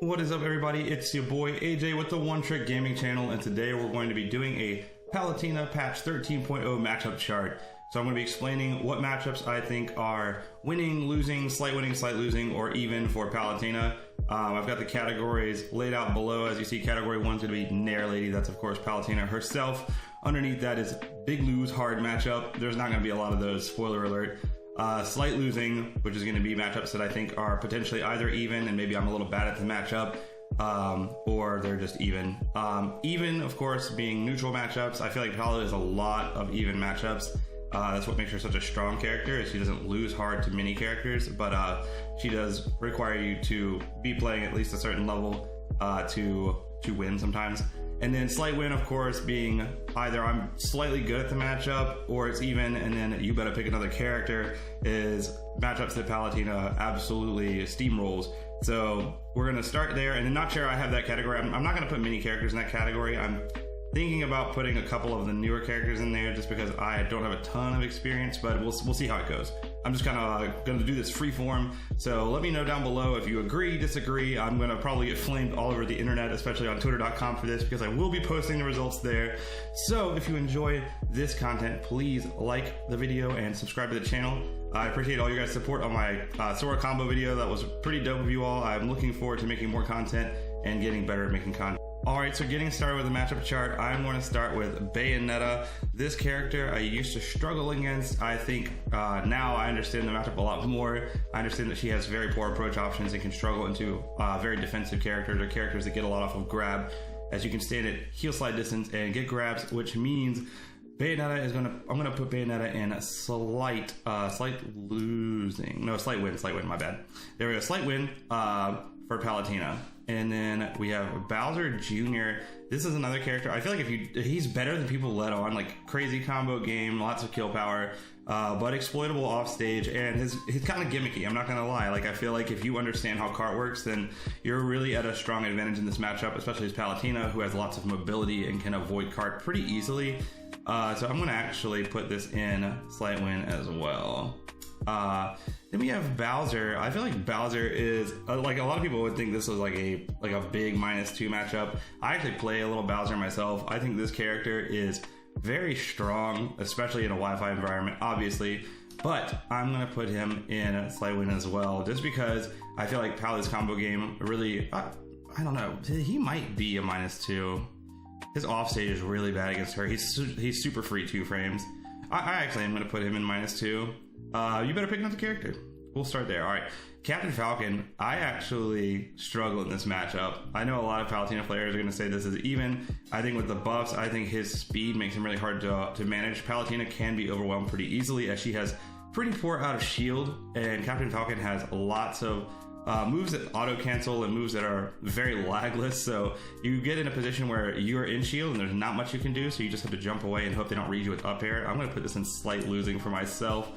What is up, everybody? It's your boy AJ with the One Trick Gaming channel, and today we're going to be doing a Palutena patch 13.0 matchup chart. So I'm going to be explaining what matchups I think are winning, losing, slight losing, or even for Palutena. I've got the categories laid out below. As you see, category 1 is going to be Nair Lady. That's of course Palutena herself. Underneath that is big lose, hard matchup. There's not going to be a lot of those, spoiler alert. Slight losing, which is going to be matchups that I think are potentially either even, and maybe I'm a little bad at the matchup, or they're just even. Even, of course, being neutral matchups. I feel like Palu has a lot of even matchups. That's what makes her such a strong character, is she doesn't lose hard to mini characters, but she does require you to be playing at least a certain level to win sometimes. And then slight win, of course, being either I'm slightly good at the matchup or it's even, and then you better pick another character, is matchups that Palutena absolutely steamrolls. So we're going to start there, and I'm not sure I have that category. I'm not going to put many characters in that category. I'm thinking about putting a couple of the newer characters in there just because I don't have a ton of experience, but we'll see how it goes. I'm just kind of going to do this free form, so let me know down below if you agree, disagree. I'm going to probably get flamed all over the internet, especially on twitter.com for this, because I will be posting the results there. So if you enjoy this content, please like the video and subscribe to the channel. I appreciate all your guys' support on my Sora combo video. That was pretty dope of you all. I'm looking forward to making more content and getting better at making content. Alright, so getting started with the matchup chart, I'm going to start with Bayonetta. This character I used to struggle against. I think now I understand the matchup a lot more. I understand that she has very poor approach options and can struggle into very defensive characters, or characters that get a lot off of grab, as you can stand at heel slide distance and get grabs, which means Bayonetta is I'm gonna put Bayonetta in a slight win, my bad. There we go, slight win for Palutena. And then we have Bowser Jr. This is another character. I feel like he's better than people let on. Like, crazy combo game, lots of kill power, but exploitable off stage, and he's kind of gimmicky. I'm not gonna lie. Like, I feel like if you understand how cart works, then you're really at a strong advantage in this matchup, especially as Palutena, who has lots of mobility and can avoid cart pretty easily. So I'm gonna actually put this in slight win as well. Then we have Bowser. I feel like Bowser is like, a lot of people would think this was like a big -2 matchup. I actually play a little Bowser myself. I think this character is very strong, especially in a Wi-Fi environment, obviously. But I'm gonna put him in a slight win as well, just because I feel like Palu's combo game really, I don't know, he might be a -2. His offstage is really bad against her. He's super free 2 frames. I actually am gonna put him in -2. You better pick another character. We'll start there. All right, Captain Falcon. I actually struggle in this matchup. I know a lot of Palutena players are going to say this is even. I think with the buffs, I think his speed makes him really hard to manage. Palutena can be overwhelmed pretty easily, as she has pretty poor out of shield, and Captain Falcon has lots of moves that auto cancel and moves that are very lagless. So you get in a position where you're in shield and there's not much you can do, so you just have to jump away and hope they don't read you with up air. I'm going to put this in slight losing for myself.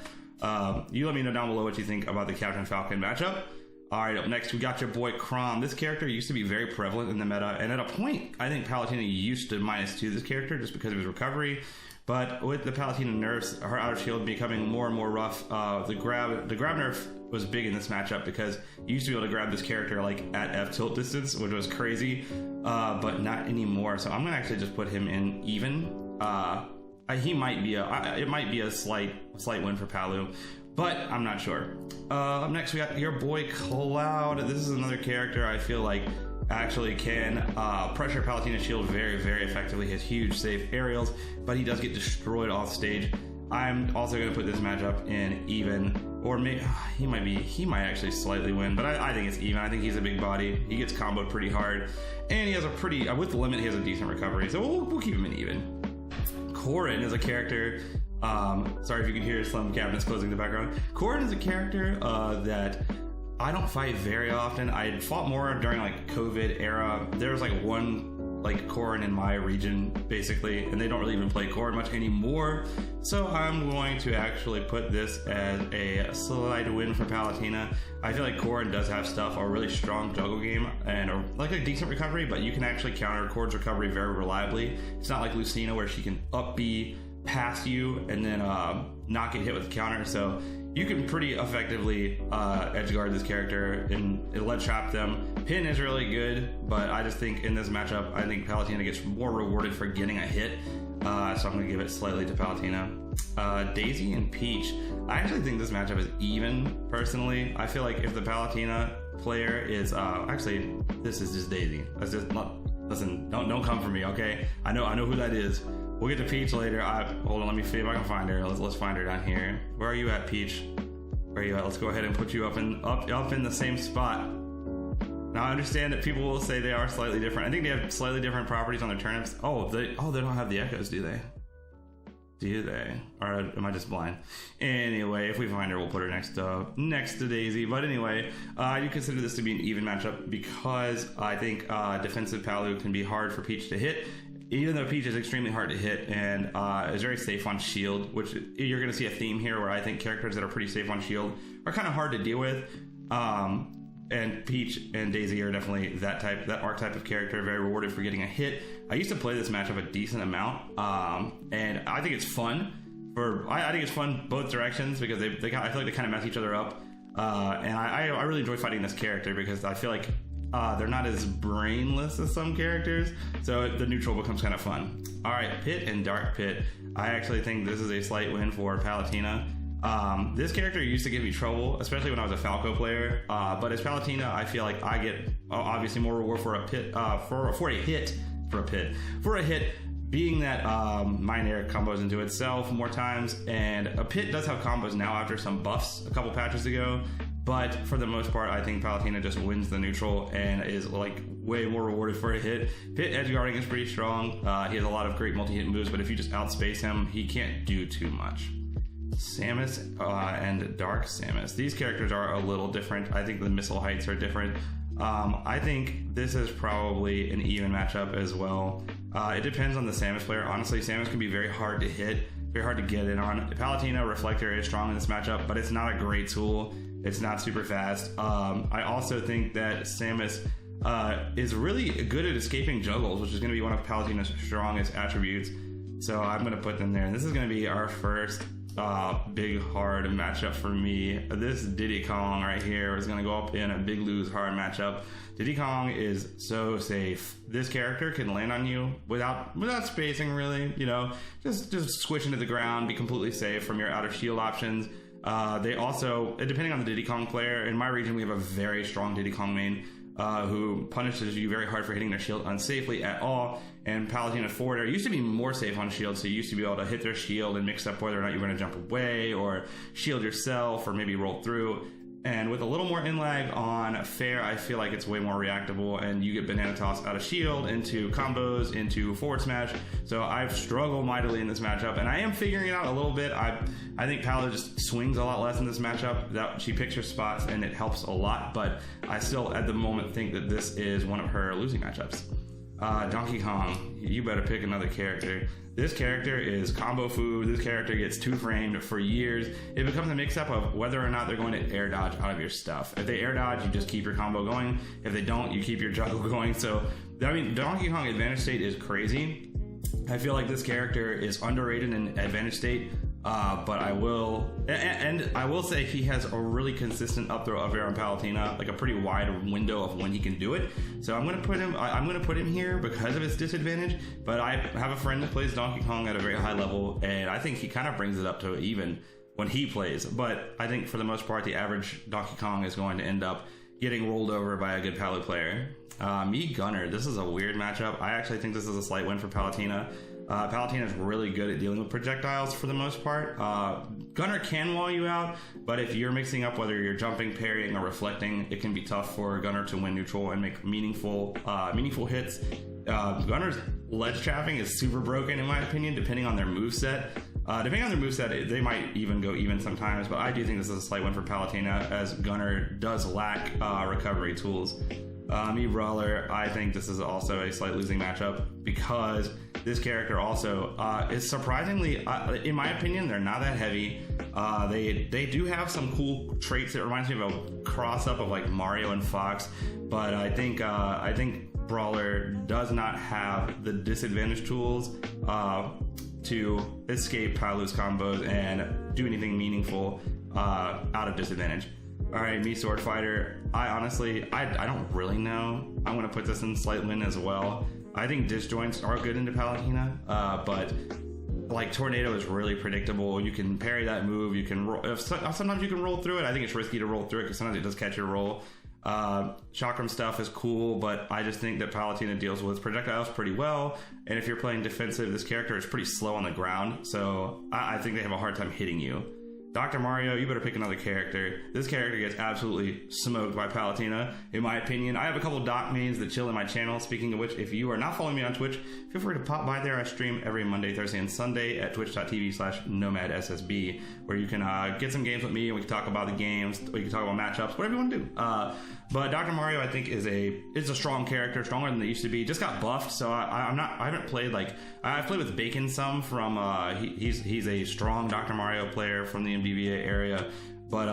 You let me know down below what you think about the Captain Falcon matchup. Alright, up next we got your boy Chrom. This character used to be very prevalent in the meta, and at a point I think Palutena used to -2 this character just because of his recovery. But with the Palutena nerfs, her outer shield becoming more and more rough, the grab nerf was big in this matchup, because you used to be able to grab this character like at F tilt distance, which was crazy, but not anymore. So I'm gonna actually just put him in even. He might be it might be a slight win for Palu, but I'm not sure. Up next we got your boy Cloud. This is another character I feel like actually can pressure Palutena's shield very, very effectively. He has huge safe aerials, but he does get destroyed off stage. I'm also going to put this matchup in even, or maybe he might actually slightly win, but I think it's even. I think he's a big body. He gets comboed pretty hard, and he has a pretty, with the limit, he has a decent recovery, so we'll keep him in even. Corrin is a character, sorry if you can hear some cabinets closing in the background. Corrin is a character that I don't fight very often. I fought more during like COVID era. There was like one like Corrin in my region basically, and they don't really even play Corrin much anymore. So I'm going to actually put this as a slight win for Palutena. I feel like Corrin does have stuff, a really strong juggle game and like a decent recovery, but you can actually counter Corrin's recovery very reliably. It's not like Lucina where she can up B past you and then not get hit with the counter. So you can pretty effectively edge guard this character and let trap them. Pin is really good, but I just think in this matchup, I think Palutena gets more rewarded for getting a hit. So I'm going to give it slightly to Palutena. Daisy and Peach. I actually think this matchup is even, personally. I feel like if the Palutena player is... actually, this is just Daisy. That's just not... Listen, don't come for me, okay? I know who that is. We'll get to Peach later. Hold on, let me see if I can find her. Let's find her down here. Where are you at, Peach? Where are you at? Let's go ahead and put you up in the same spot. Now I understand that people will say they are slightly different. I think they have slightly different properties on their turnips. Oh, they don't have the echoes, do they? Do they? Or am I just blind? Anyway, if we find her, we'll put her next to Daisy. But anyway, you consider this to be an even matchup because I think defensive Palu can be hard for Peach to hit. Even though Peach is extremely hard to hit and is very safe on shield, which you're going to see a theme here where I think characters that are pretty safe on shield are kind of hard to deal with. And Peach and Daisy are definitely that archetype of character, very rewarded for getting a hit. I used to play this matchup a decent amount, and I think it's fun. I think it's fun both directions because I feel like they kind of mess each other up. And I really enjoy fighting this character because I feel like they're not as brainless as some characters, so the neutral becomes kind of fun. All right, Pit and Dark Pit. I actually think this is a slight win for Palutena. This character used to give me trouble, especially when I was a Falco player. But as Palutena, I feel like I get obviously more reward for a pit, for a hit, being that Mind Air combos into itself more times, and a Pit does have combos now after some buffs a couple patches ago. But for the most part, I think Palutena just wins the neutral and is like way more rewarded for a hit. Pit edge guarding is pretty strong. He has a lot of great multi-hit moves, but if you just outspace him, he can't do too much. Samus and Dark Samus. These characters are a little different. I think the missile heights are different. I think this is probably an even matchup as well. It depends on the Samus player. Honestly, Samus can be very hard to hit, very hard to get in on. Palutena Reflector is strong in this matchup, but it's not a great tool. It's not super fast. I also think that Samus is really good at escaping juggles, which is going to be one of Palutena's strongest attributes. So I'm going to put them there. And this is going to be our first big hard matchup for me. This Diddy Kong right here is going to go up in a big lose hard matchup. Diddy Kong is so safe. This character can land on you without spacing, really. You know, just squish into the ground, be completely safe from your out of shield options. They also, depending on the Diddy Kong player, in my region we have a very strong Diddy Kong main who punishes you very hard for hitting their shield unsafely at all. And Palutena forwarder used to be more safe on shield, so you used to be able to hit their shield and mix up whether or not you're going to jump away or shield yourself or maybe roll through. And with a little more in lag on fair, I feel like it's way more reactable, and you get banana toss out of shield into combos, into forward smash. So I've struggled mightily in this matchup, and I am figuring it out a little bit. I think Palu just swings a lot less in this matchup. That she picks her spots, and it helps a lot. But I still, at the moment, think that this is one of her losing matchups. Donkey Kong, you better pick another character. This character is combo food. This character gets two-framed for years. It becomes a mix-up of whether or not they're going to air dodge out of your stuff. If they air dodge, you just keep your combo going. If they don't, you keep your juggle going. So, I mean, Donkey Kong Advantage State is crazy. I feel like this character is underrated in Advantage State. But I will say he has a really consistent up throw up air on Palutena, like a pretty wide window of when he can do it. So I'm gonna put him here because of his disadvantage. But I have a friend that plays Donkey Kong at a very high level, and I think he kind of brings it up to even when he plays. But I think for the most part, the average Donkey Kong is going to end up getting rolled over by a good Palu player. Mii Gunner, this is a weird matchup. I actually think this is a slight win for Palutena. Palutena is really good at dealing with projectiles for the most part. Gunner can wall you out, but if you're mixing up whether you're jumping, parrying, or reflecting, it can be tough for Gunner to win neutral and make meaningful hits. Gunner's ledge trapping is super broken in my opinion, depending on their moveset. Depending on their moveset, they might even go even sometimes, but I do think this is a slight win for Palutena, as Gunner does lack recovery tools. Mii Brawler, I think this is also a slight losing matchup because this character also is surprisingly, in my opinion, they're not that heavy. They do have some cool traits. It reminds me of a cross up of like Mario and Fox, but I think Brawler does not have the disadvantage tools to escape Palu's combos and do anything meaningful. out of disadvantage. All right, Mii Sword Fighter. I honestly, I don't really know. I'm gonna put this in slight win as well. I think disjoints are good into Palutena, but like Tornado is really predictable. You can parry that move. You can roll. Sometimes you can roll through it. I think it's risky to roll through it because sometimes it does catch your roll. Chakram stuff is cool, but I just think that Palutena deals with projectiles pretty well. And if you're playing defensive, this character is pretty slow on the ground, so I think they have a hard time hitting you. Dr. Mario, you better pick another character. This character gets absolutely smoked by Palutena, in my opinion. I have a couple Doc mains that chill in my channel. Speaking of which, if you are not following me on Twitch, feel free to pop by there. I stream every Monday, Thursday, and Sunday at twitch.tv/nomadssb, where you can get some games with me, and we can talk about the games, we can talk about matchups, whatever you want to do. But Dr. Mario, I think, is a strong character, stronger than they used to be. Just got buffed, so I haven't played I've played with Bacon some from he's a strong Dr. Mario player from the MDVA area, but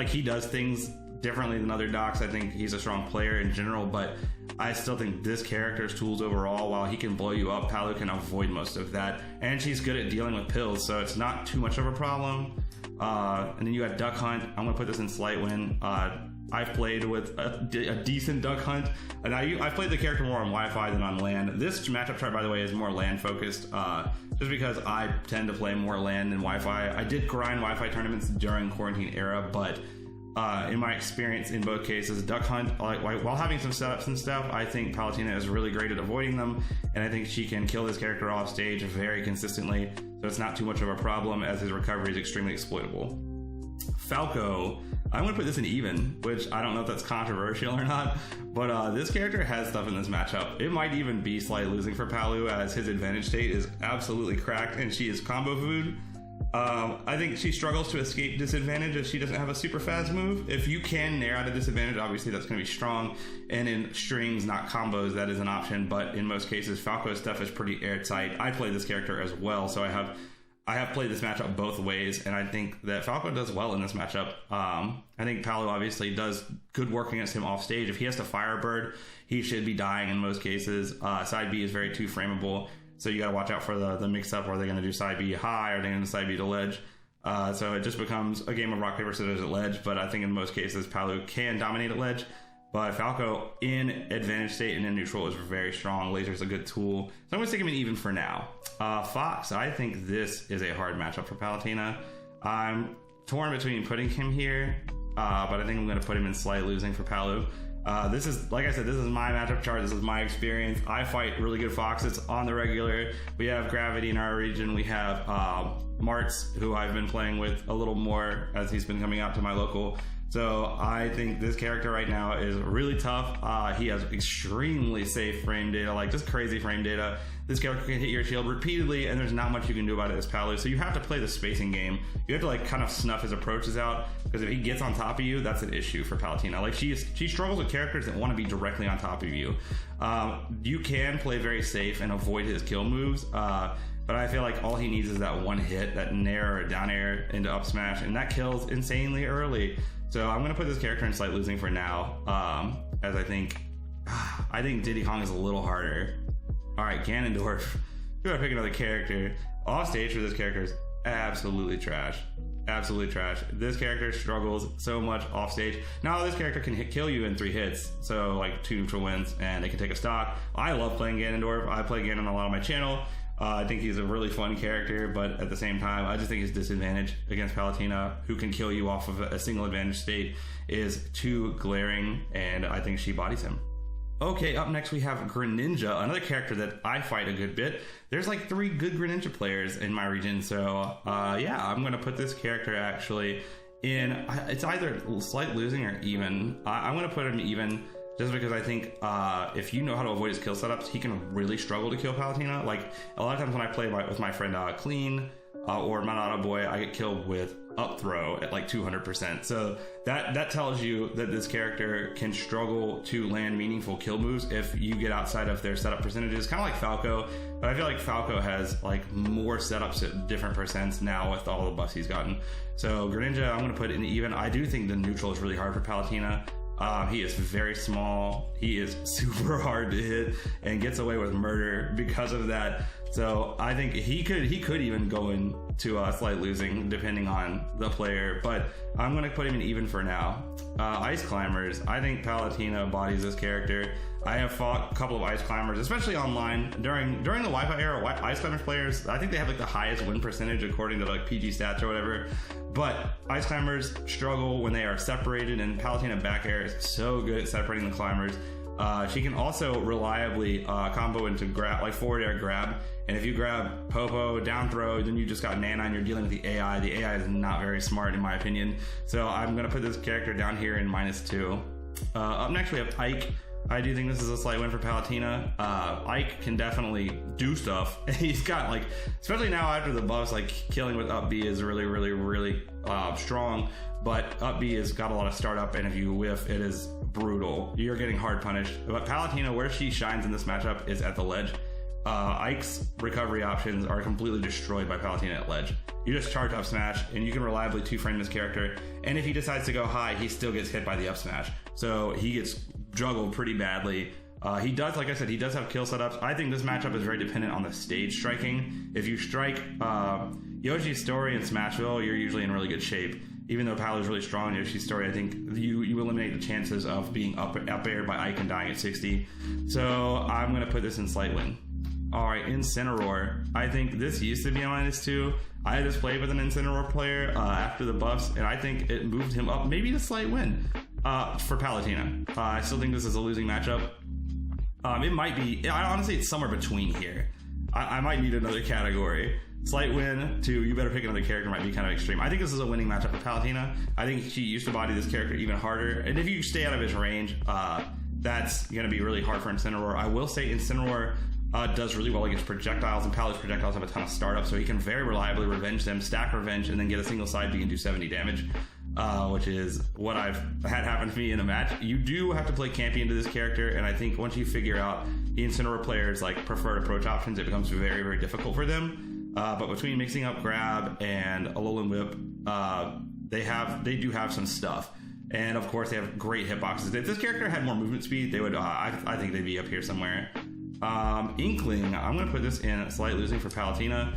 he does things differently than other docs. I think he's a strong player in general, but I still think this character's tools overall, while he can blow you up, Palu can avoid most of that, and she's good at dealing with pills, so it's not too much of a problem. And then you got Duck Hunt. I'm gonna put this in slight win. I've played with a decent Duck Hunt, and I've played the character more on Wi-Fi than on LAN. This matchup chart, by the way, is more LAN focused, just because I tend to play more LAN than Wi-Fi. I did grind Wi-Fi tournaments during quarantine era, but in my experience in both cases, Duck Hunt, while having some setups and stuff, I think Palutena is really great at avoiding them, and I think she can kill this character off stage very consistently, so it's not too much of a problem, as his recovery is extremely exploitable. Falco, I'm going to put this in even, which I don't know if that's controversial or not, but this character has stuff in this matchup. It might even be slightly losing for Palu, as his advantage state is absolutely cracked and she is combo food. I think she struggles to escape disadvantage if she doesn't have a super fast move. If you can nair out a disadvantage, obviously that's going to be strong, and in strings, not combos, that is an option, but in most cases, Falco's stuff is pretty airtight. I play this character as well, so I have played this matchup both ways, and I think that Falco does well in this matchup. I think Palu obviously does good work against him off stage. If he has to Firebird, he should be dying in most cases. Side B is very two frameable, so you got to watch out for the mix-up. Are they going to do side B high? Are they going to side B to ledge? So it just becomes a game of rock, paper, scissors at ledge, but I think in most cases Palu can dominate at ledge. But Falco in advantage state and in neutral is very strong. Laser is a good tool. So I'm going to stick him in even for now. Fox, I think this is a hard matchup for Palutena. I'm torn between putting him here, but I think I'm going to put him in slight losing for Palu. This is, like I said, this is my matchup chart. This is my experience. I fight really good foxes on the regular. We have Gravity in our region. We have Martz, who I've been playing with a little more as he's been coming out to my local. So I think this character right now is really tough. He has extremely safe frame data, like just crazy frame data. This character can hit your shield repeatedly, and there's not much you can do about it as Palu. So you have to play the spacing game. You have to kind of snuff his approaches out, because if he gets on top of you, that's an issue for Palutena. She struggles with characters that want to be directly on top of you. You can play very safe and avoid his kill moves, but I feel like all he needs is that one hit, that nair or down air into up smash, and that kills insanely early. So I'm going to put this character in slight losing for now, as I think Diddy Kong is a little harder. All right, Ganondorf. We gotta pick another character. Off stage for this character is absolutely trash. Absolutely trash. This character struggles so much off stage. Now this character can kill you in 3 hits, so like 2 neutral wins, and they can take a stock. I love playing Ganondorf. I play Ganon a lot on my channel. I think he's a really fun character, but at the same time, I just think his disadvantage against Palutena, who can kill you off of a single advantage state, is too glaring, and I think she bodies him. Okay, up next we have Greninja, another character that I fight a good bit. There's like 3 good Greninja players in my region, so yeah, I'm going to put this character actually in, it's either slight losing or even. I'm going to put him even, just because I think if you know how to avoid his kill setups, he can really struggle to kill Palutena. Like, a lot of times when I play with my friend Clean or Monado Boy, I get killed with up throw at like 200%. So that tells you that this character can struggle to land meaningful kill moves if you get outside of their setup percentages, kind of like Falco. But I feel like Falco has like more setups at different percents now with all the buffs he's gotten. So Greninja, I'm going to put in even. I do think the neutral is really hard for Palutena. He is very small. He is super hard to hit and gets away with murder because of that. So I think he could even go into a slight losing depending on the player, but I'm going to put him in even for now. Ice Climbers, I think Palutena embodies this character. I have fought a couple of Ice Climbers, especially online. During the Wi-Fi era, Ice Climbers players, I think they have like the highest win percentage according to like PG stats or whatever. But Ice Climbers struggle when they are separated, and Palutena back air is so good at separating the climbers. She can also reliably combo into grab, like forward air grab. And if you grab Popo, down throw, then you just got Nana and you're dealing with the AI. The AI is not very smart in my opinion. So I'm going to put this character down here in -2. Up next we have Ike. I do think this is a slight win for Palutena. Ike can definitely do stuff. He's got like, especially now after the buffs, like killing with up B is really strong. But up B has got a lot of startup, and if you whiff, it is brutal. You're getting hard punished. But Palutena, where she shines in this matchup is at the ledge. Ike's recovery options are completely destroyed by Palutena at ledge. You just charge up smash, and you can reliably two-frame this character. And if he decides to go high, he still gets hit by the up smash. So he gets juggled pretty badly. He does, like I said, he does have kill setups. I think this matchup is very dependent on the stage striking. If you strike Yoshi's Story in Smashville, you're usually in really good shape. Even though Palu's really strong in Yoshi's Story, I think you eliminate the chances of being up aired by Ike and dying at 60. So I'm going to put this in slight win. Alright, Incineroar. I think this used to be a -2. I just played with an Incineroar player after the buffs, and I think it moved him up maybe to slight win for Palutena. I still think this is a losing matchup. It might be, honestly, it's somewhere between here. I might need another category. Slight win to you better pick another character might be kind of extreme. I think this is a winning matchup for Palutena. I think she used to body this character even harder. And if you stay out of his range, that's going to be really hard for Incineroar. I will say Incineroar does really well against projectiles, and Palu's projectiles have a ton of startup, so he can very reliably revenge them, stack revenge, and then get a single side B and do 70 damage. Which is what I've had happen to me in a match. You do have to play campy into this character, and I think once you figure out the Incineroar players like preferred approach options, it becomes very difficult for them. But between mixing up grab and Alolan Whip, they do have some stuff. And of course they have great hitboxes. If this character had more movement speed, they would I think they'd be up here somewhere. Inkling, I'm going to put this in slight losing for Palutena.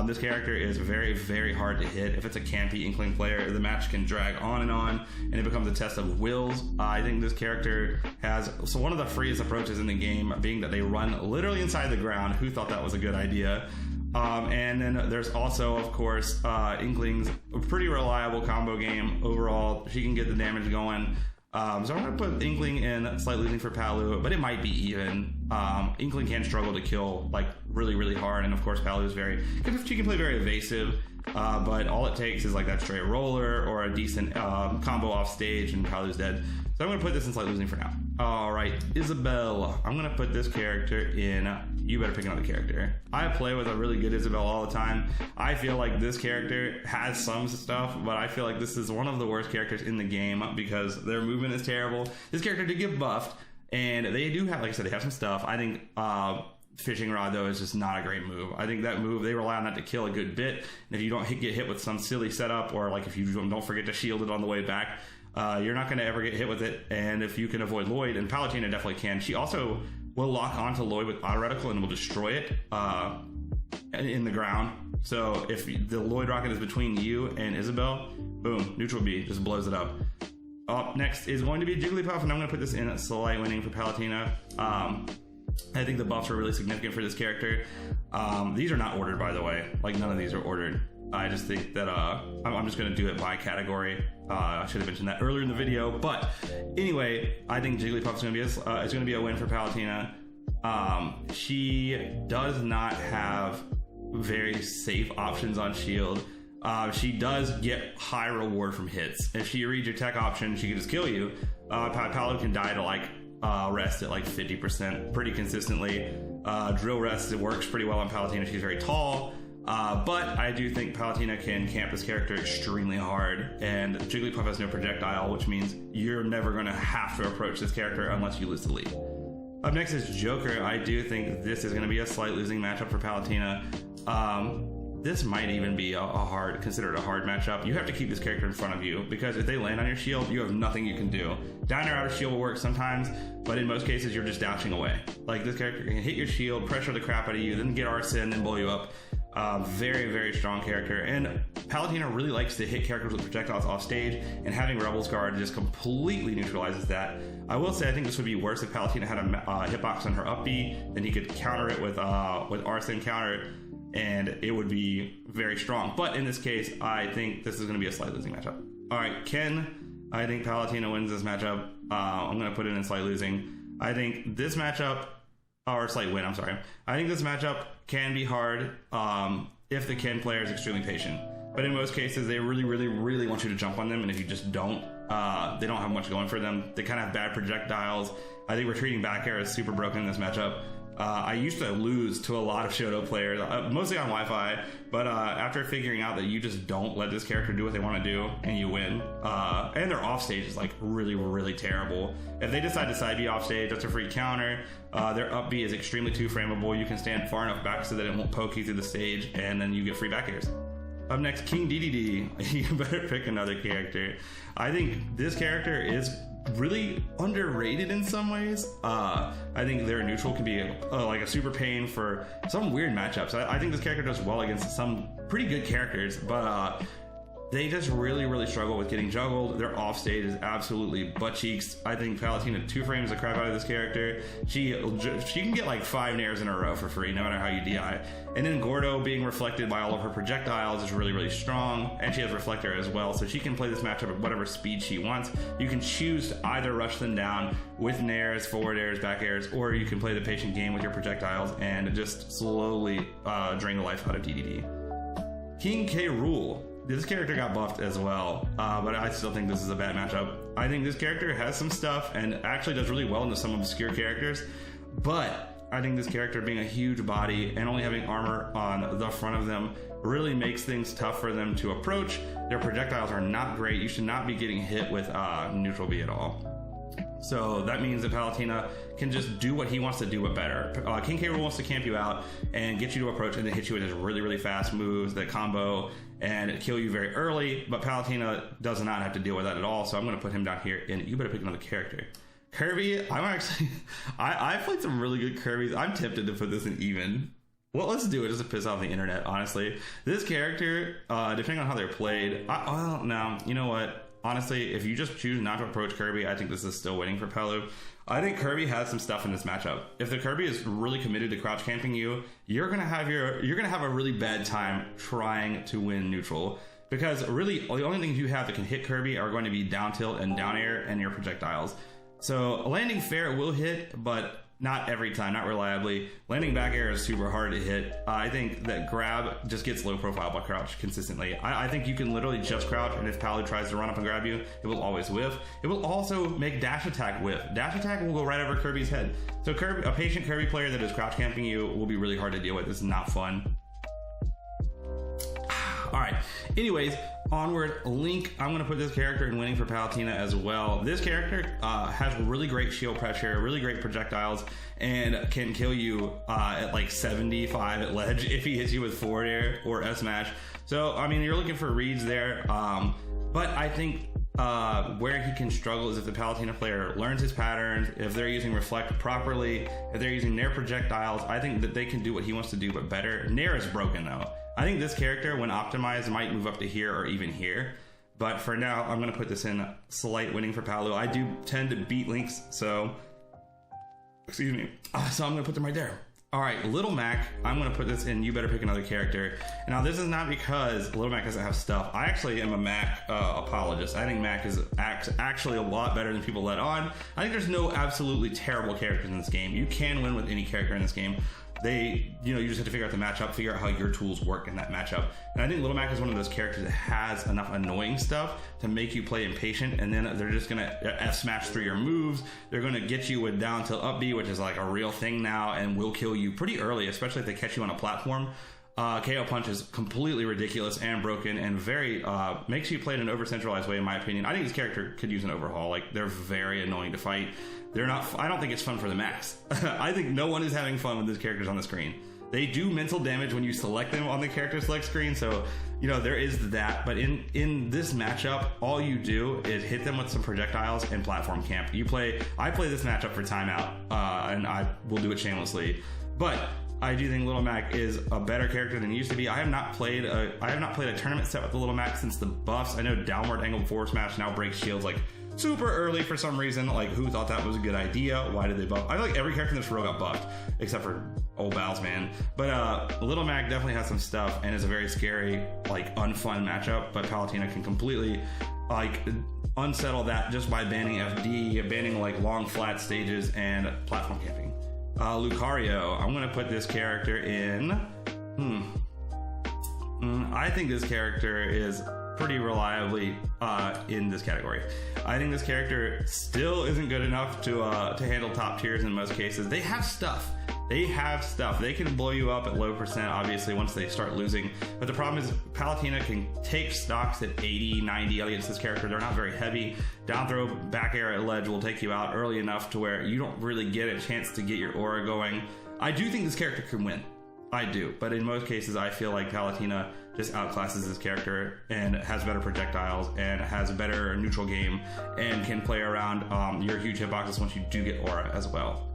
This character is very hard to hit. If it's a campy Inkling player, the match can drag on, and it becomes a test of wills. I think this character has one of the freest approaches in the game, being that they run literally inside the ground. Who thought that was a good idea? And then there's also, of course, Inkling's a pretty reliable combo game overall. She can get the damage going. So I'm going to put Inkling in slight losing for Palu, but it might be even. Inkling can struggle to kill like really hard, and of course Palu is she can play very evasive, but all it takes is like that straight roller or a decent combo off stage, and Palu's dead. So I'm going to put this in slight losing for now. Alright, Isabelle. I'm going to put this character in you better pick another character. I play with a really good Isabelle all the time. I feel like this character has some stuff, but I feel like this is one of the worst characters in the game because their movement is terrible. This character did get buffed, and they do have, like I said, they have some stuff. I think Fishing Rod, though, is just not a great move. I think that move, they rely on that to kill a good bit, and if you don't get hit with some silly setup, or like if you don't forget to shield it on the way back, you're not going to ever get hit with it. And if you can avoid Lloyd, and Palutena definitely can, she also will lock onto Lloyd with auto reticle and will destroy it in the ground. So if the Lloyd rocket is between you and Isabelle, boom, neutral B just blows it up. Up next is going to be Jigglypuff, and I'm going to put this in slight winning for Palutena. I think the buffs are really significant for this character. These are not ordered, by the way. Like, none of these are ordered. I just think that I'm just going to do it by category. I should have mentioned that earlier in the video, but anyway, I think Jigglypuff is going to be a win for Palutena. She does not have very safe options on shield. She does get high reward from hits. If she reads your tech option, she can just kill you. Palu can die to like rest at like 50% pretty consistently. Drill rest, it works pretty well on Palutena. She's very tall. But I do think Palutena can camp this character extremely hard, and Jigglypuff has no projectile, which means you're never going to have to approach this character unless you lose the lead. Up next is Joker. I do think this is going to be a slight losing matchup for Palutena. this might even be considered a hard matchup. You have to keep this character in front of you, because if they land on your shield, you have nothing you can do. Down or out of shield will work sometimes, but in most cases, you're just dashing away. Like, this character can hit your shield, pressure the crap out of you, then get Arsene, then blow you up. Very, very strong character. And Palutena really likes to hit characters with projectiles off stage, and having Rebel's Guard just completely neutralizes that. I will say I think this would be worse if Palutena had a hitbox on her up B, then he could counter it with Arsene counter, and it would be very strong. But in this case, I think this is going to be a slight losing matchup. All right, Ken, I think Palutena wins this matchup. I'm going to put it in slight losing. I think this matchup, or slight win, I'm sorry. I think this matchup can be hard if the Ken player is extremely patient. But in most cases, they really, really, really want you to jump on them, and if you just don't, they don't have much going for them. They kind of have bad projectiles. I think retreating back air is super broken in this matchup. I used to lose to a lot of Shoto players, mostly on Wi-Fi, but after figuring out that you just don't let this character do what they want to do and you win, and their offstage is like really, really terrible. If they decide to side B offstage, that's a free counter. Their up B is extremely two-frameable. You can stand far enough back so that it won't poke you through the stage, and then you get free back airs. Up next, King Diddy. You better pick another character. I think this character is really underrated in some ways. I think their neutral can be like a super pain for some weird matchups. I think this character does well against some pretty good characters, but they just really, really struggle with getting juggled. Their offstage is absolutely butt cheeks. I think Palutena two-frames the crap out of this character. She can get like 5 nairs in a row for free, no matter how you DI. And then Gordo being reflected by all of her projectiles is really, really strong. And she has Reflector as well, so she can play this matchup at whatever speed she wants. You can choose to either rush them down with nairs, forward airs, back airs, or you can play the patient game with your projectiles and just slowly drain the life out of DDD. King K. Rool. This character got buffed as well, but I still think this is a bad matchup. I think this character has some stuff and actually does really well into some obscure characters, but I think this character being a huge body and only having armor on the front of them really makes things tough for them to approach. Their projectiles are not great. You should not be getting hit with neutral B at all. So that means that Palutena can just do what he wants to do, but better. King K. Rool wants to camp you out and get you to approach and then hit you with his really, really fast moves that combo and kill you very early, but Palutena does not have to deal with that at all, so I'm going to put him down here, and you better pick another character. Kirby, I played some really good Kirbys. I'm tempted to put this in even. Well, let's do it just to piss off the internet, honestly. This character, depending on how they're played, well, no, you know what? Honestly, if you just choose not to approach Kirby, I think this is still winning for Palu. I think Kirby has some stuff in this matchup. If the Kirby is really committed to crouch camping you, you're gonna have a really bad time trying to win neutral. Because really, the only things you have that can hit Kirby are going to be down tilt and down air and your projectiles. So landing fair will hit, but not every time, not reliably. Landing back air is super hard to hit. I think that grab just gets low profile by crouch consistently. I think you can literally just crouch, and if Palu tries to run up and grab you, it will always whiff. It will also make dash attack whiff. Dash attack will go right over Kirby's head. So a patient Kirby player that is crouch camping you will be really hard to deal with. It's not fun. All right, anyways, onward. Link, I'm going to put this character in winning for Palutena as well. This character has really great shield pressure, really great projectiles, and can kill you at like 75 at ledge if he hits you with forward air or S smash. So, I mean, you're looking for reads there, but I think where he can struggle is if the Palutena player learns his patterns, if they're using Reflect properly, if they're using Nair projectiles. I think that they can do what he wants to do, but better. Nair is broken, though. I think this character, when optimized, might move up to here or even here. But for now, I'm going to put this in slight winning for Palu. I do tend to beat Links, so... Excuse me. So I'm going to put them right there. All right, Little Mac, I'm going to put this in you better pick another character. Now, this is not because Little Mac doesn't have stuff. I actually am a Mac apologist. I think Mac is actually a lot better than people let on. I think there's no absolutely terrible characters in this game. You can win with any character in this game. You just have to figure out the matchup, figure out how your tools work in that matchup. And I think Little Mac is one of those characters that has enough annoying stuff to make you play impatient, and then they're just gonna F smash through your moves. They're gonna get you with down till up B, which is like a real thing now, and will kill you pretty early, especially if they catch you on a platform. KO Punch is completely ridiculous and broken, and very makes you play in an over-centralized way, in my opinion. I think this character could use an overhaul. Like, they're very annoying to fight. They're not. I don't think it's fun for the max. I think no one is having fun when this character's on the screen. They do mental damage when you select them on the character select screen, so you know there is that. But in this matchup, all you do is hit them with some projectiles and platform camp. I play this matchup for timeout, and I will do it shamelessly. But I do think Little Mac is a better character than he used to be. I have not played a tournament set with the Little Mac since the buffs. I know downward angle forward smash now breaks shields like super early for some reason. Like, who thought that was a good idea? Why did they buff? I feel like every character in this row got buffed except for old Bowls, man. But Little Mac definitely has some stuff and is a very scary, like, unfun matchup. But Palutena can completely like unsettle that just by banning FD, banning like long flat stages and platform camping. Lucario, I'm gonna put this character in. I think this character is pretty reliably in this category. I think this character still isn't good enough to handle top tiers in most cases. They have stuff. They can blow you up at low percent, obviously, once they start losing. But the problem is Palutena can take stocks at 80, 90 against this character. They're not very heavy. Down throw, back air at ledge will take you out early enough to where you don't really get a chance to get your aura going. I do think this character can win. I do. But in most cases, I feel like Palutena just outclasses this character and has better projectiles and has a better neutral game and can play around your huge hitboxes once you do get aura as well.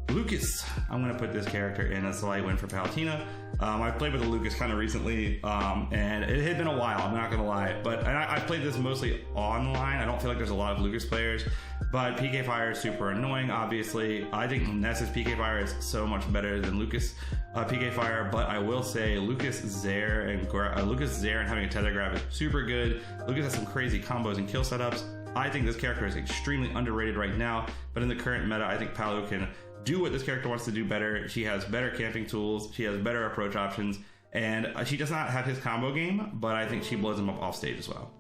Lucas, I'm going to put this character in a slight win for Palutena. I've played with the Lucas kind of recently, and it had been a while, I'm not going to lie. But I've played this mostly online. I don't feel like there's a lot of Lucas players. But PK Fire is super annoying, obviously. I think Ness's PK Fire is so much better than Lucas PK Fire. But I will say Lucas Zaire and having a tether grab is super good. Lucas has some crazy combos and kill setups. I think this character is extremely underrated right now. But in the current meta, I think Palu can do what this character wants to do better. She has better camping tools, she has better approach options, and she does not have his combo game, but I think she blows him up off stage as well.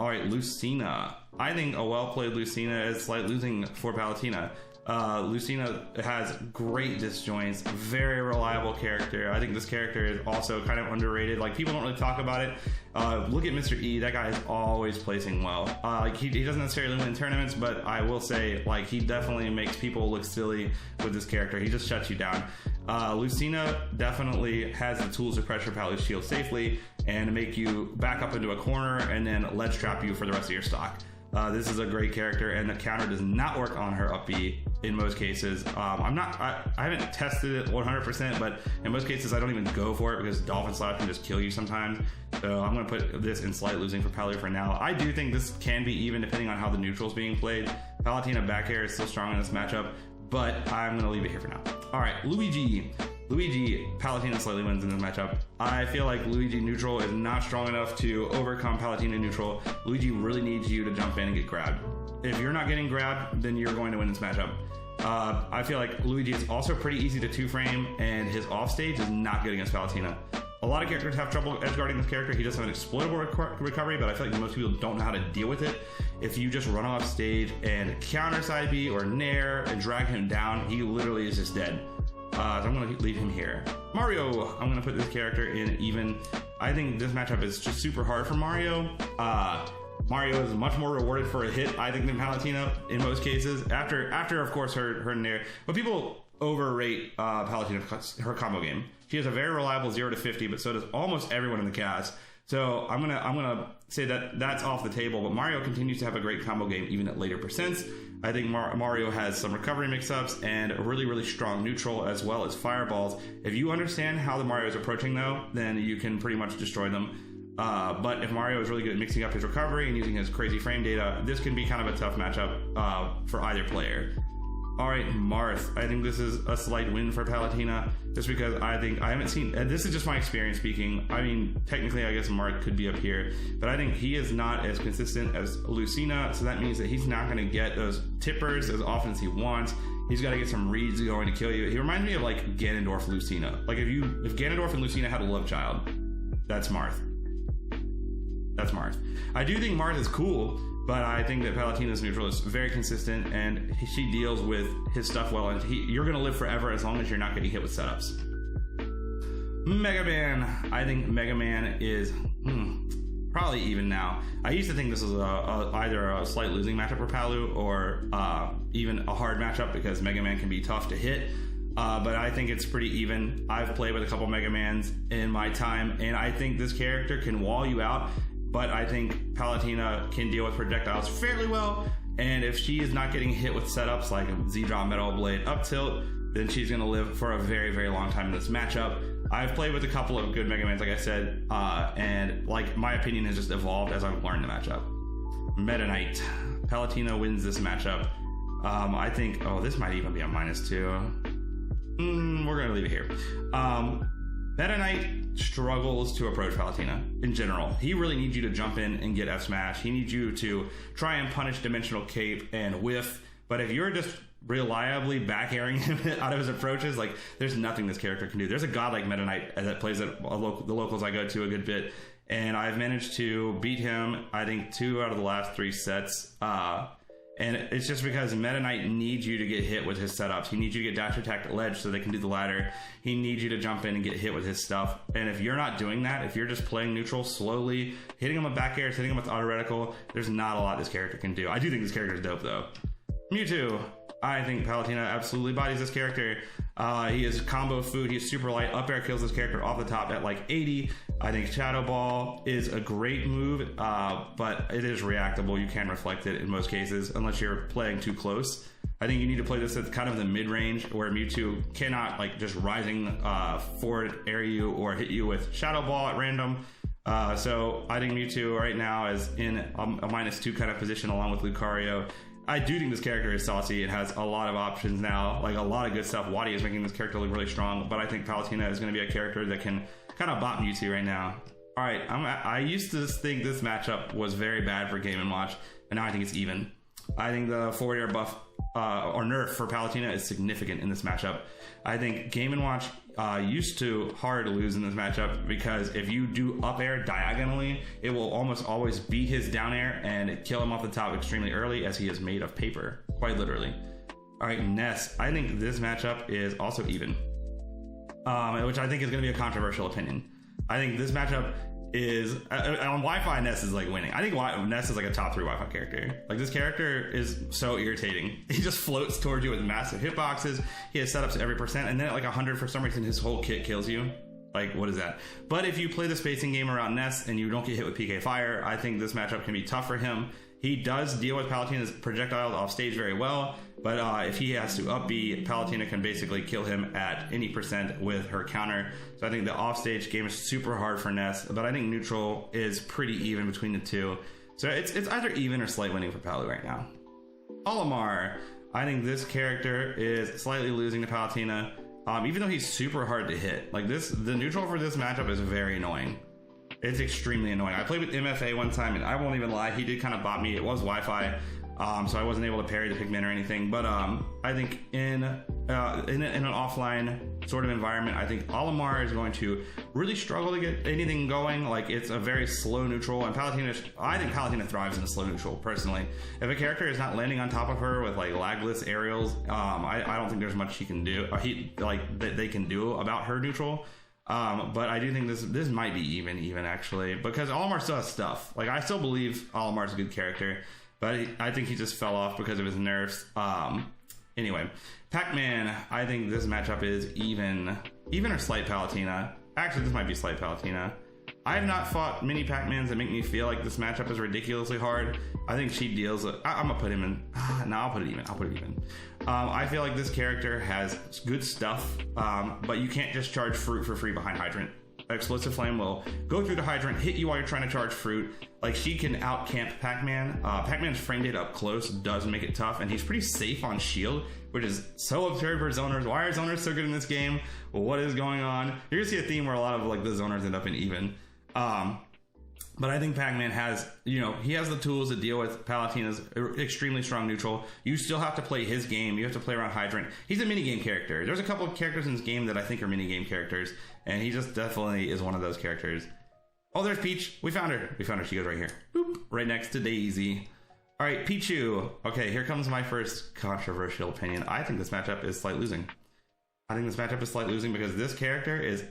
Alright, Lucina. I think a well-played Lucina is slight losing for Palutena. Lucina has great disjoints, very reliable character. I think this character is also kind of underrated. Like, people don't really talk about it. Look at Mr. E. That guy is always placing well. Like, he doesn't necessarily win tournaments, but I will say, like, he definitely makes people look silly with this character. He just shuts you down. Lucina definitely has the tools to pressure Palu's shield safely and make you back up into a corner and then ledge trap you for the rest of your stock. This is a great character, and the counter does not work on her up B in most cases. I haven't tested it 100%, but in most cases I don't even go for it because Dolphin Slash can just kill you sometimes. So I'm going to put this in slight losing for Palu for now. I do think this can be even depending on how the neutral's being played. Palutena back air is still strong in this matchup, but I'm going to leave it here for now. Alright, Luigi, Palutena slightly wins in this matchup. I feel like Luigi neutral is not strong enough to overcome Palutena neutral. Luigi really needs you to jump in and get grabbed. If you're not getting grabbed, then you're going to win this matchup. I feel like Luigi is also pretty easy to two-frame, and his offstage is not good against Palutena. A lot of characters have trouble edgeguarding this character. He does have an exploitable recovery, but I feel like most people don't know how to deal with it. If you just run off stage and counter side B or nair and drag him down, he literally is just dead. So I'm going to leave him here. Mario, I'm going to put this character in even. I think this matchup is just super hard for Mario. Mario is much more rewarded for a hit, I think, than Palutena in most cases. After of course, her nair. But people overrate Palutena, her combo game. She has a very reliable 0 to 50, but so does almost everyone in the cast. So I'm gonna say that that's off the table. But Mario continues to have a great combo game even at later percents. I think Mario has some recovery mix-ups and a really, really strong neutral as well as fireballs. If you understand how the Mario is approaching, though, then you can pretty much destroy them. But if Mario is really good at mixing up his recovery and using his crazy frame data, this can be kind of a tough matchup for either player. Alright, Marth. I think this is a slight win for Palutena, just because I haven't seen, and this is just my experience speaking. I mean, technically I guess Marth could be up here, but I think he is not as consistent as Lucina, so that means that he's not going to get those tippers as often as he wants. He's got to get some reads going to kill you. He reminds me of like Ganondorf Lucina. Like if Ganondorf and Lucina had a love child, that's Marth. That's Marth. I do think Marth is cool, but I think that Palutena's neutral is very consistent, and she deals with his stuff well, and you're going to live forever as long as you're not getting hit with setups. Mega Man. I think Mega Man is probably even now. I used to think this was either a slight losing matchup for Palu or even a hard matchup because Mega Man can be tough to hit. but I think it's pretty even. I've played with a couple Mega Mans in my time, and I think this character can wall you out, but I think Palutena can deal with projectiles fairly well, and if she is not getting hit with setups like Z-Drop, Metal Blade, up tilt, then she's going to live for a very, very long time in this matchup. I've played with a couple of good Mega Mans, like I said, and like my opinion has just evolved as I've learned the matchup. Meta Knight. Palutena wins this matchup. I think, oh, this might even be a -2. We're going to leave it here. Meta Knight struggles to approach Palutena in general. He really needs you to jump in and get F smash. He needs you to try and punish Dimensional Cape and whiff. But if you're just reliably back airing him out of his approaches, like there's nothing this character can do. There's a god like Meta Knight that plays at the locals I go to a good bit, and I've managed to beat him, I think, 2 out of the last 3 sets. And it's just because Meta Knight needs you to get hit with his setups. He needs you to get dash attack ledge so they can do the ladder. He needs you to jump in and get hit with his stuff. And if you're not doing that, if you're just playing neutral slowly, hitting him with back airs, hitting him with auto reticle, there's not a lot this character can do. I do think this character is dope though. Mewtwo. I think Palutena absolutely bodies this character. He is combo food. He's super light. Up air kills this character off the top at like 80. I think Shadow Ball is a great move, but it is reactable. You can reflect it in most cases, unless you're playing too close. I think you need to play this at kind of the mid-range, where Mewtwo cannot like just rising forward air you or hit you with Shadow Ball at random. So I think Mewtwo right now is in a -2 kind of position along with Lucario. I do think this character is saucy. It has a lot of options now, like a lot of good stuff. Wadi is making this character look really strong, but I think Palutena is going to be a character that can kind of bot Mewtwo right now. All right, I used to think this matchup was very bad for Game & Watch, and now I think it's even. I think the forward air buff or nerf for Palutena is significant in this matchup. I think Game & Watch used to hard lose in this matchup because if you do up air diagonally, it will almost always beat his down air and kill him off the top extremely early, as he is made of paper, quite literally. All right, Ness. I think this matchup is also even, which I think is going to be a controversial opinion. I think this matchup is on Wi-Fi. Ness is like winning. I think Ness is like a top 3 Wi-Fi character. Like this character is so irritating. He just floats towards you with massive hitboxes. He has setups at every percent, and then at like 100 for some reason his whole kit kills you. Like, what is that? But if you play the spacing game around Ness and you don't get hit with PK Fire, I think this matchup can be tough for him. He does deal with Palutena's projectiles off stage very well, but if he has to up B, Palutena can basically kill him at any percent with her counter. So I think the offstage game is super hard for Ness, but I think neutral is pretty even between the two. So it's either even or slight winning for Palu right now. Olimar. I think this character is slightly losing to Palutena, even though he's super hard to hit. Like the neutral for this matchup is very annoying. It's extremely annoying. I played with MFA one time, and I won't even lie, he did kind of bot me. It was Wi-Fi, so I wasn't able to parry the Pikmin or anything. But I think in an offline sort of environment, I think Olimar is going to really struggle to get anything going. Like, it's a very slow neutral, and I think Palutena thrives in a slow neutral, personally. If a character is not landing on top of her with like lagless aerials, I don't think there's much she can do. That they can do about her neutral. But I do think this might be even actually, because Olimar still has stuff. Like, I still believe Olimar's a good character, but I think he just fell off because of his nerfs. Anyway, Pac-Man. I think this matchup is even or slight Palutena. Actually, this might be slight Palutena. I have not fought many Pac-Mans that make me feel like this matchup is ridiculously hard. I think she deals. I'm gonna put him in. No, I'll put it even. I feel like this character has good stuff, but you can't just charge fruit for free behind Hydrant. Explosive Flame will go through the Hydrant, hit you while you're trying to charge fruit. Like, she can out-camp Pac-Man. Pac-Man's frame rate up close does make it tough, and he's pretty safe on shield, which is so absurd for zoners. Why are zoners so good in this game? What is going on? You're gonna see a theme where a lot of like the zoners end up in even. But I think Pac-Man has, he has the tools to deal with Palutena's extremely strong neutral. You still have to play his game. You have to play around Hydrant. He's a minigame character. There's a couple of characters in this game that I think are minigame characters, and he just definitely is one of those characters. Oh, there's Peach. We found her. She goes right here. Boop. Right next to Daisy. All right, Pichu. Okay, here comes my first controversial opinion. I think this matchup is slight losing. Because this character is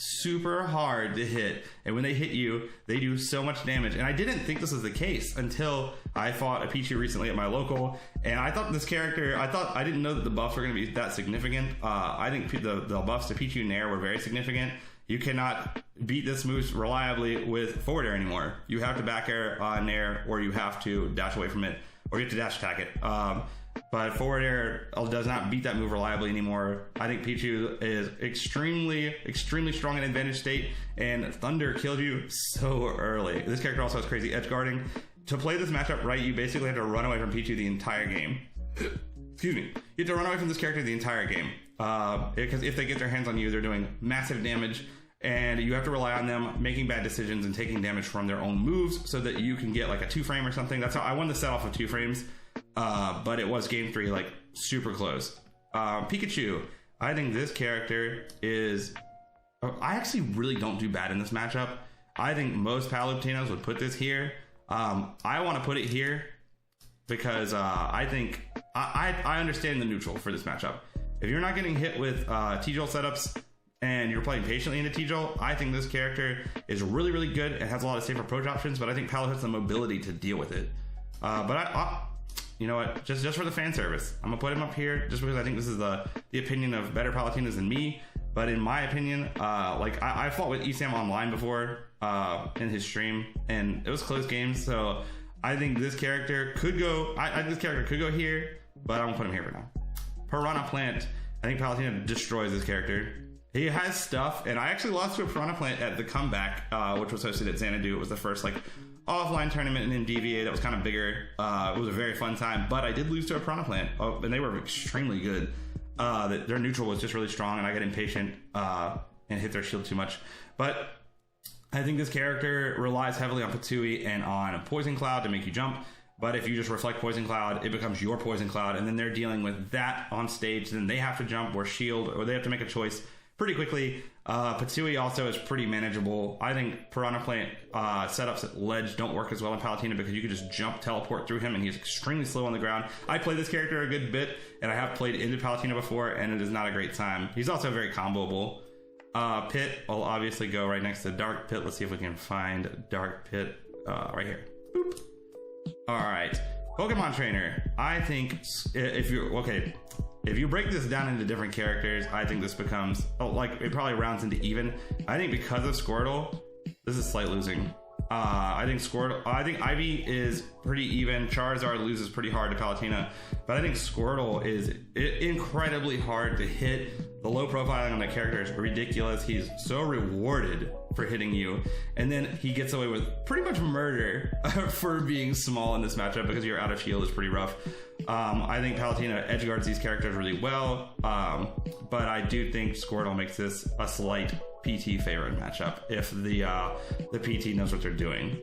super hard to hit, and when they hit you, they do so much damage. And I didn't think this was the case until I fought a Pichu recently at my local, and I thought this character, I didn't know that the buffs were going to be that significant. I think the buffs to Pichu Nair were very significant. You cannot beat this move reliably with forward air anymore. You have to back air Nair, or you have to dash away from it, or you have to dash attack it. But forward air does not beat that move reliably anymore. I think Pichu is extremely strong in advantage state, and Thunder killed you so early. This character also has crazy edge guarding. To play this matchup right, you basically have to run away from Pichu the entire game. Excuse me. You have to run away from this character the entire game. Because if they get their hands on you, they're doing massive damage, and you have to rely on them making bad decisions and taking damage from their own moves so that you can get like a 2-frame or something. That's how I won the set off of 2 frames. But it was game 3, like super close. Pikachu, I think this character is, I actually really don't do bad in this matchup. I think most Palutenas would put this here. I want to put it here because I think I understand the neutral for this matchup. If you're not getting hit with T-Jolt setups and you're playing patiently into T-Jolt, I think this character is really good and has a lot of safe approach options, but I think Palu has the mobility to deal with it. But you know what? Just for the fan service, I'm gonna put him up here just because I think this is the opinion of better Palutenas than me. But in my opinion, like I fought with Esam online before in his stream, and it was close games. So I think this character could go. This character could go here, but I'm gonna put him here for now. Piranha Plant. I think Palutena destroys this character. He has stuff, and I actually lost to a Piranha Plant at the comeback, which was hosted at Xanadu. It was the first like offline tournament in DVA that was kind of bigger. It was a very fun time, but I did lose to a Piranha Plant, and they were extremely good. Their neutral was just really strong, and I got impatient and hit their shield too much. But I think this character relies heavily on Pitsui and on Poison Cloud to make you jump. But if you just reflect Poison Cloud, it becomes your Poison Cloud, and then they're dealing with that on stage. Then they have to jump or shield, or they have to make a choice pretty quickly. Pitsui also is pretty manageable. I think Piranha Plant setups at ledge don't work as well in Palutena because you can just jump, teleport through him, and he's extremely slow on the ground. I play this character a good bit, and I have played into Palutena before, and it is not a great time. He's also very comboable. Pit will obviously go right next to Dark Pit. Let's see if we can find Dark Pit right here. Boop. All right, Pokemon Trainer. I think if you break this down into different characters, I think this becomes it probably rounds into even. I think because of Squirtle, this is slight losing. I think Ivy is pretty even. Charizard loses pretty hard to Palutena, but I think Squirtle is incredibly hard to hit. The low profiling on that character is ridiculous. He's so rewarded for hitting you, and then he gets away with pretty much murder for being small in this matchup because you're out of shield is pretty rough. I think Palutena edge guards these characters really well, but I do think Squirtle makes this a slight PT favorite matchup if the PT knows what they're doing.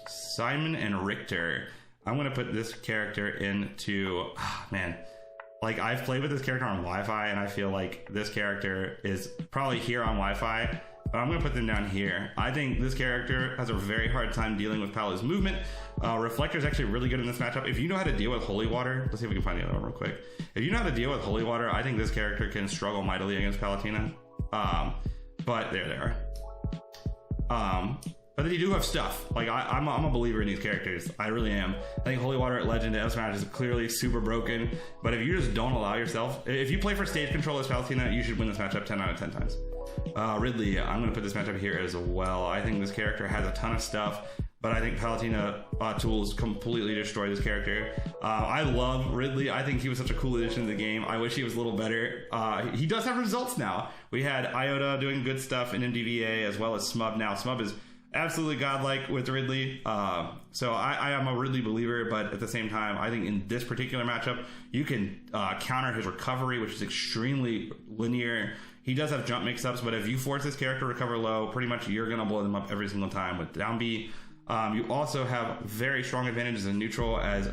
Simon and Richter. I'm gonna put this character into man. Like, I've played with this character on Wi-Fi, and I feel like this character is probably here on Wi-Fi, but I'm going to put them down here. I think this character has a very hard time dealing with Palu's movement. Reflector is actually really good in this matchup. If you know how to deal with Holy Water, let's see if we can find the other one real quick. If you know how to deal with Holy Water, I think this character can struggle mightily against Palutena. But there they are. But then you do have stuff. Like, I'm a believer in these characters. I really am. I think Holy Water at Legend and S-Match is clearly super broken. But if you just don't allow yourself... If you play for stage control as Palutena, you should win this matchup 10 out of 10 times. Ridley, I'm going to put this matchup here as well. I think this character has a ton of stuff. But I think Palutena tools completely destroy this character. I love Ridley. I think he was such a cool addition to the game. I wish he was a little better. He does have results now. We had Iota doing good stuff in MDVA as well as Smub now. Smub is absolutely godlike with Ridley. So I am a Ridley believer, but at the same time, I think in this particular matchup, you can counter his recovery, which is extremely linear. He does have jump mix-ups, but if you force this character to recover low, pretty much you're going to blow them up every single time with down B. You also have very strong advantages in neutral, as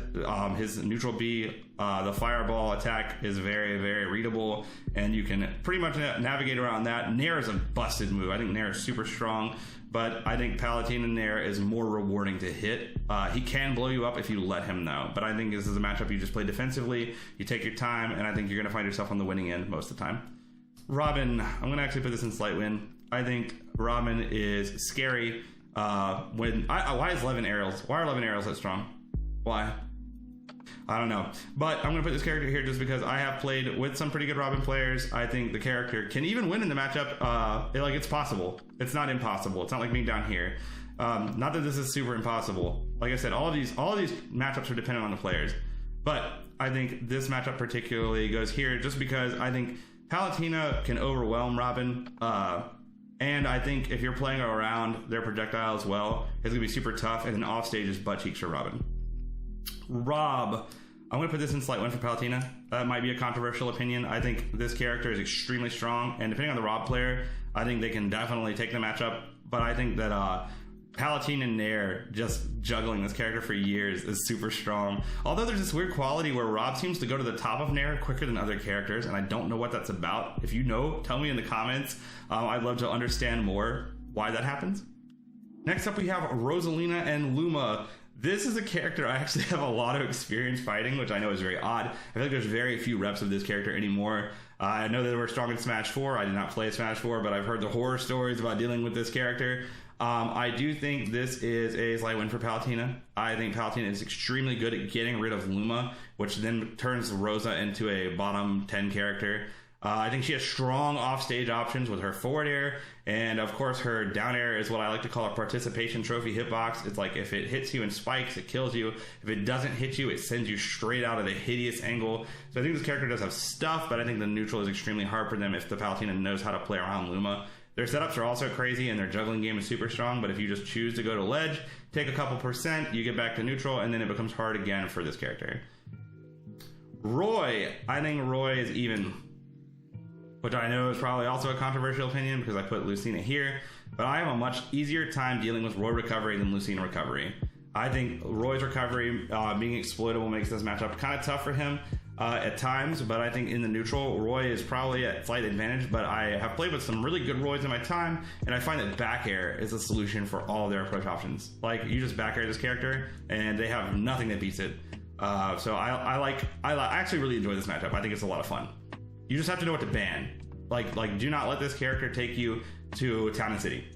his neutral B, the fireball attack is very, very readable, and you can pretty much navigate around that. Nair is a busted move. I think Nair is super strong, but I think Palutena Nair is more rewarding to hit. He can blow you up if you let him know, but I think this is a matchup you just play defensively, you take your time, and I think you're going to find yourself on the winning end most of the time. Robin, I'm gonna actually put this in slight win. I think Robin is scary. Why is 11 arrows? Why are 11 arrows that strong? Why? I don't know. But I'm gonna put this character here just because I have played with some pretty good Robin players. I think the character can even win in the matchup. It's possible. It's not impossible. It's not like being down here. Not that this is super impossible. Like I said, all of these matchups are dependent on the players. But I think this matchup particularly goes here just because I think Palutena can overwhelm Robin. And I think if you're playing around their projectile as well, it's gonna be super tough. And then off stage is butt cheeks for Robin. Rob, I'm gonna put this in slight win for Palutena. That might be a controversial opinion. I think this character is extremely strong, and depending on the Rob player, I think they can definitely take the matchup. But I think that Palutena and Nair just juggling this character for years is super strong. Although there's this weird quality where Rob seems to go to the top of Nair quicker than other characters, and I don't know what that's about. If you know, tell me in the comments. I'd love to understand more why that happens. Next up, we have Rosalina and Luma. This is a character I actually have a lot of experience fighting, which I know is very odd. I feel like there's very few reps of this character anymore. I know that we're strong in Smash 4. I did not play Smash 4, but I've heard the horror stories about dealing with this character. I do think this is a slight win for Palutena. I think Palutena is extremely good at getting rid of Luma, which then turns Rosa into a bottom 10 character. I think she has strong offstage options with her forward air, and of course her down air is what I like to call a participation trophy hitbox. It's like if it hits you and spikes, it kills you. If it doesn't hit you, it sends you straight out at a hideous angle. So I think this character does have stuff, but I think the neutral is extremely hard for them if the Palutena knows how to play around Luma. Their setups are also crazy, and their juggling game is super strong, but if you just choose to go to ledge, take a couple percent, you get back to neutral, and then it becomes hard again for this character. Roy. I think Roy is even, which I know is probably also a controversial opinion because I put Lucina here, but I have a much easier time dealing with Roy recovery than Lucina recovery. I think Roy's recovery being exploitable makes this matchup kind of tough for him at times, but I think in the neutral, Roy is probably at slight advantage, but I have played with some really good Roys in my time, and I find that back air is a solution for all their approach options. Like, you just back air this character, and they have nothing that beats it. So I actually really enjoy this matchup. I think it's a lot of fun. You just have to know what to ban. Like, do not let this character take you to Town and City.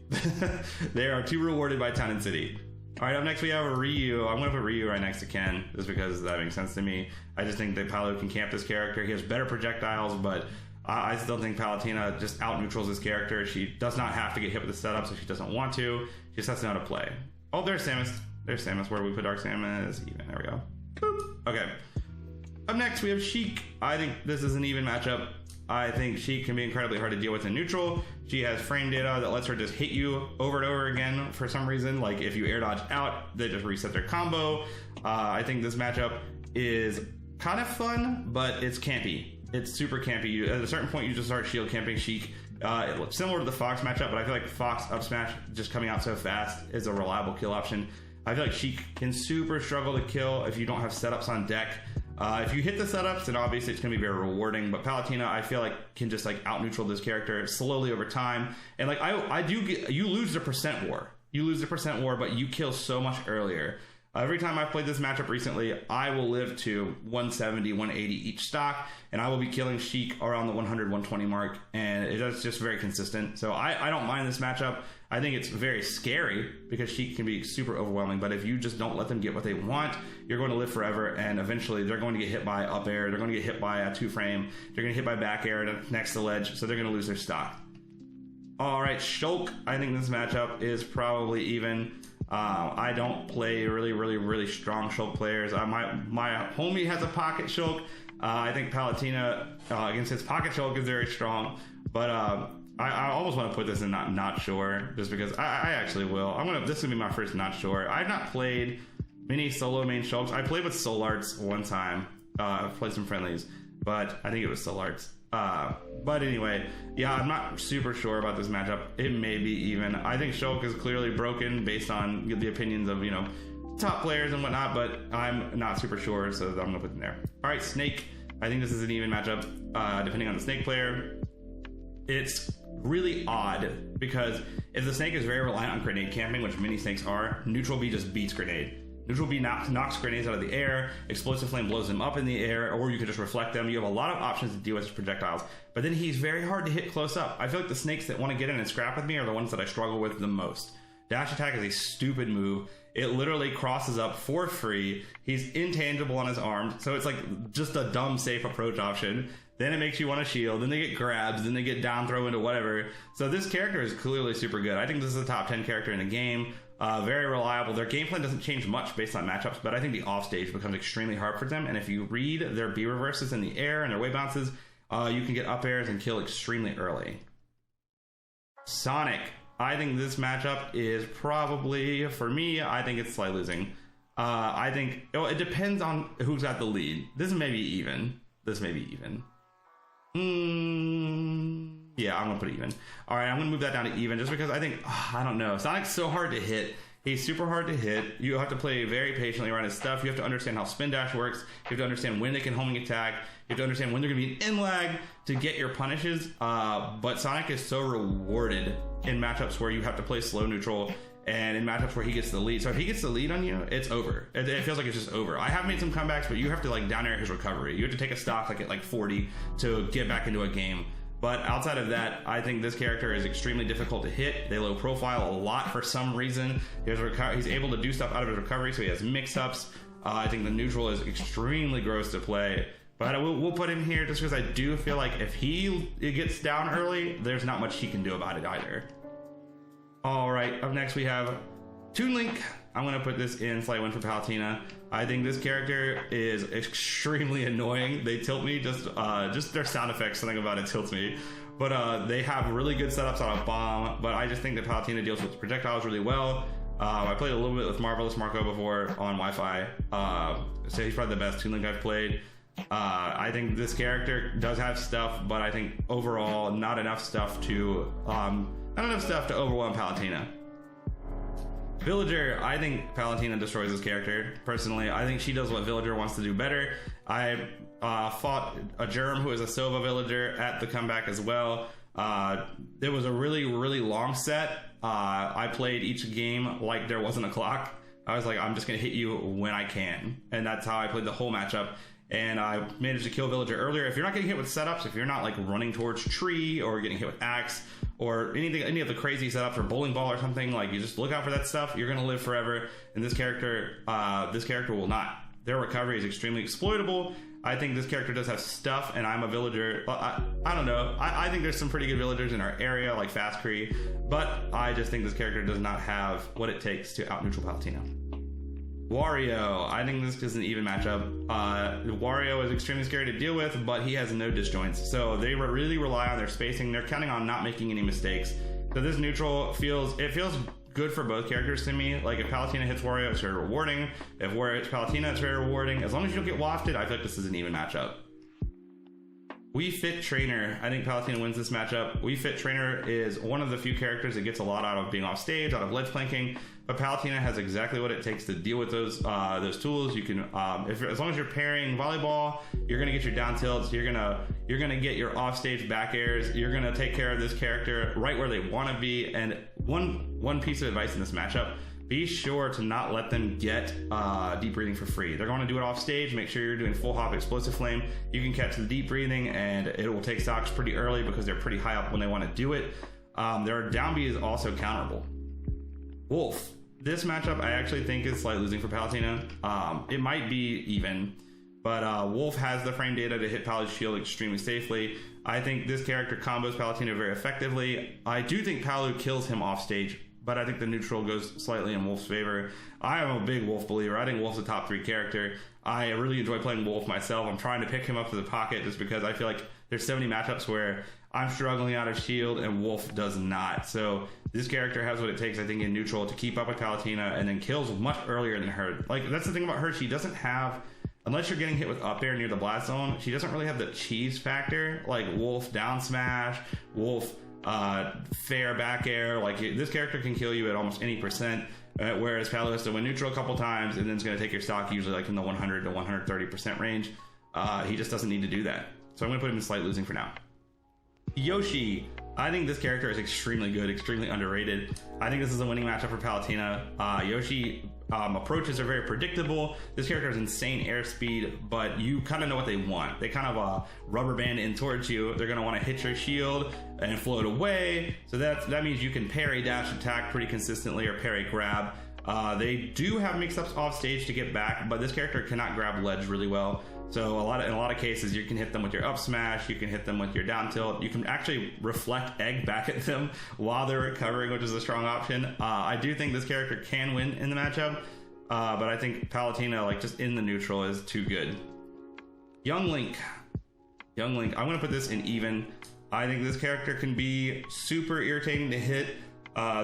They are too rewarded by Town and City. All right, up next we have Ryu. I'm going to put Ryu right next to Ken, just because that makes sense to me. I just think that Palu can camp this character. He has better projectiles, but I still think Palutena just out-neutrals this character. She does not have to get hit with the setup, so she doesn't want to. She just has to know how to play. Oh, there's Samus. There's Samus. Where do we put Dark Samus? Even. There we go. Boop. Okay. Up next, we have Sheik. I think this is an even matchup. I think Sheik can be incredibly hard to deal with in neutral. She has frame data that lets her just hit you over and over again for some reason. Like, if you air dodge out, they just reset their combo. I think this matchup is kind of fun, but it's campy. It's super campy. At a certain point, you just start shield camping Sheik. It looks similar to the Fox matchup, but I feel like Fox up smash just coming out so fast is a reliable kill option. I feel like Sheik can super struggle to kill if you don't have setups on deck. If you hit the setups, then obviously it's going to be very rewarding. But Palutena, I feel like, can just like out neutral this character slowly over time. And like you lose the percent war. You lose the percent war, but you kill so much earlier. Every time I've played this matchup recently, I will live to 170, 180 each stock, and I will be killing Sheik around the 100, 120 mark, and it's just very consistent. So I don't mind this matchup. I think it's very scary because Sheik can be super overwhelming, but if you just don't let them get what they want, you're going to live forever, and eventually they're going to get hit by up air, they're going to get hit by a 2-frame, they're going to get hit by back air next to ledge, so they're going to lose their stock. All right, Shulk. I think this matchup is probably even. I don't play really strong Shulk players. My homie has a pocket Shulk. I think Palutena against his pocket Shulk is very strong, but I almost want to put this in not sure, just because I actually will. This is gonna be my first not sure. I've not played many solo main Shulks. I played with Soul Arts one time. I've played some friendlies, but I think it was Soul Arts. But anyway, yeah, I'm not super sure about this matchup. It may be even. I think Shulk is clearly broken based on the opinions of, top players and whatnot, but I'm not super sure, so I'm gonna put it in there. All right, Snake. I think this is an even matchup, depending on the Snake player. It's really odd because if the Snake is very reliant on grenade camping, which many Snakes are, neutral B just beats grenade. Neutral B knocks grenades out of the air, Explosive Flame blows them up in the air, or you can just reflect them. You have a lot of options to deal with his projectiles, but then he's very hard to hit close up. I feel like the snakes that want to get in and scrap with me are the ones that I struggle with the most. Dash attack is a stupid move. It literally crosses up for free. He's intangible on his arms, so it's like just a dumb safe approach option. Then it makes you want to shield, then they get grabs, then they get down throw into whatever. So this character is clearly super good. I think this is a top 10 character in the game. Very reliable. Their game plan doesn't change much based on matchups, but I think the offstage becomes extremely hard for them. And if you read their B reverses in the air and their wave bounces, you can get up airs and kill extremely early. Sonic. I think this matchup is probably, for me, I think it's slight losing. I think it depends on who's got the lead. This may be even. Yeah, I'm gonna put it even. All right, I'm gonna move that down to even just because I think, I don't know. Sonic's so hard to hit. He's super hard to hit. You have to play very patiently around his stuff. You have to understand how spin dash works. You have to understand when they can homing attack. You have to understand when they're going to be an in lag to get your punishes. But Sonic is so rewarded in matchups where you have to play slow neutral and in matchups where he gets the lead. So if he gets the lead on you, it's over. It feels like it's just over. I have made some comebacks, but you have to like down air his recovery. You have to take a stock like at like 40 to get back into a game. But outside of that, I think this character is extremely difficult to hit. They low profile a lot for some reason. He's able to do stuff out of his recovery, so he has mix-ups. I think the neutral is extremely gross to play. But we'll put him here just because I do feel like if he gets down early, there's not much he can do about it either. All right, up next we have Toon Link. I'm going to put this in slight win for Palutena. I think this character is extremely annoying. They tilt me, just their sound effects, something about it tilts me. But they have really good setups on a bomb, but I just think that Palutena deals with projectiles really well. I played a little bit with Marvelous Marco before on Wi-Fi, so he's probably the best Toon Link I've played. I think this character does have stuff, but I think overall not enough stuff to overwhelm Palutena. Villager, I think Palutena destroys this character. Personally, I think she does what Villager wants to do better. I fought a Germ who is a Sova Villager at the comeback as well. It was a really, really long set. I played each game like there wasn't a clock. I was like, I'm just going to hit you when I can. And that's how I played the whole matchup. And I managed to kill Villager earlier. If you're not getting hit with setups, if you're not like running towards tree or getting hit with axe or any of the crazy setups or bowling ball or something, like you just look out for that stuff, you're gonna live forever. And this character will not. Their recovery is extremely exploitable. I think this character does have stuff, and I'm a villager. I don't know. I think there's some pretty good villagers in our area, like Fastcree, but I just think this character does not have what it takes to out neutral Palutena. Wario, I think this is an even matchup. Wario is extremely scary to deal with, but he has no disjoints. So they really rely on their spacing. They're counting on not making any mistakes. So this neutral feels good for both characters to me. Like if Palutena hits Wario, it's very rewarding. If Wario hits Palutena, it's very rewarding. As long as you don't get wafted, I feel like this is an even matchup. Wii Fit Trainer. I think Palutena wins this matchup. Wii Fit Trainer is one of the few characters that gets a lot out of being off stage, out of ledge planking, but Palutena has exactly what it takes to deal with those tools. You can, as long as you're pairing volleyball, you're gonna get your down tilts. You're gonna get your off stage back airs. You're gonna take care of this character right where they want to be. And one piece of advice in this matchup: be sure to not let them get deep breathing for free. They're going to do it off stage. Make sure you're doing full hop explosive flame. You can catch the deep breathing and it will take stocks pretty early because they're pretty high up when they want to do it. Their down B is also counterable. Wolf. This matchup I actually think is slightly losing for Palutena. It might be even, but Wolf has the frame data to hit Palu's shield extremely safely. I think this character combos Palutena very effectively. I do think Palu kills him off stage, but I think the neutral goes slightly in Wolf's favor. I am a big Wolf believer. I think Wolf's a top 3 character. I really enjoy playing Wolf myself. I'm trying to pick him up to the pocket just because I feel like there's so many matchups where I'm struggling out of shield and Wolf does not. So this character has what it takes, I think, in neutral to keep up with Palutena and then kills much earlier than her. Like, that's the thing about her. She doesn't have, unless you're getting hit with up air near the blast zone, she doesn't really have the cheese factor. Like Wolf down smash, Wolf fair back air. Like this character can kill you at almost any percent, whereas Palu has to win neutral a couple times and then it's going to take your stock usually like in the 100 to 130% range. He just doesn't need to do that. So I'm going to put him in slight losing for now. Yoshi. I think this character is extremely good, extremely underrated. I think this is a winning matchup for Palutena. Yoshi approaches are very predictable. This character has insane airspeed, but you kind of know what they want. They kind of rubber band in towards you. They're going to want to hit your shield and float away. So that means you can parry dash attack pretty consistently or parry grab. They do have mix-ups off stage to get back, but this character cannot grab ledge really well. So in a lot of cases, you can hit them with your up smash, you can hit them with your down tilt, you can actually reflect egg back at them while they're recovering, which is a strong option. I do think this character can win in the matchup, but I think Palutena, like just in the neutral, is too good. Young Link, I'm gonna put this in even. I think this character can be super irritating to hit.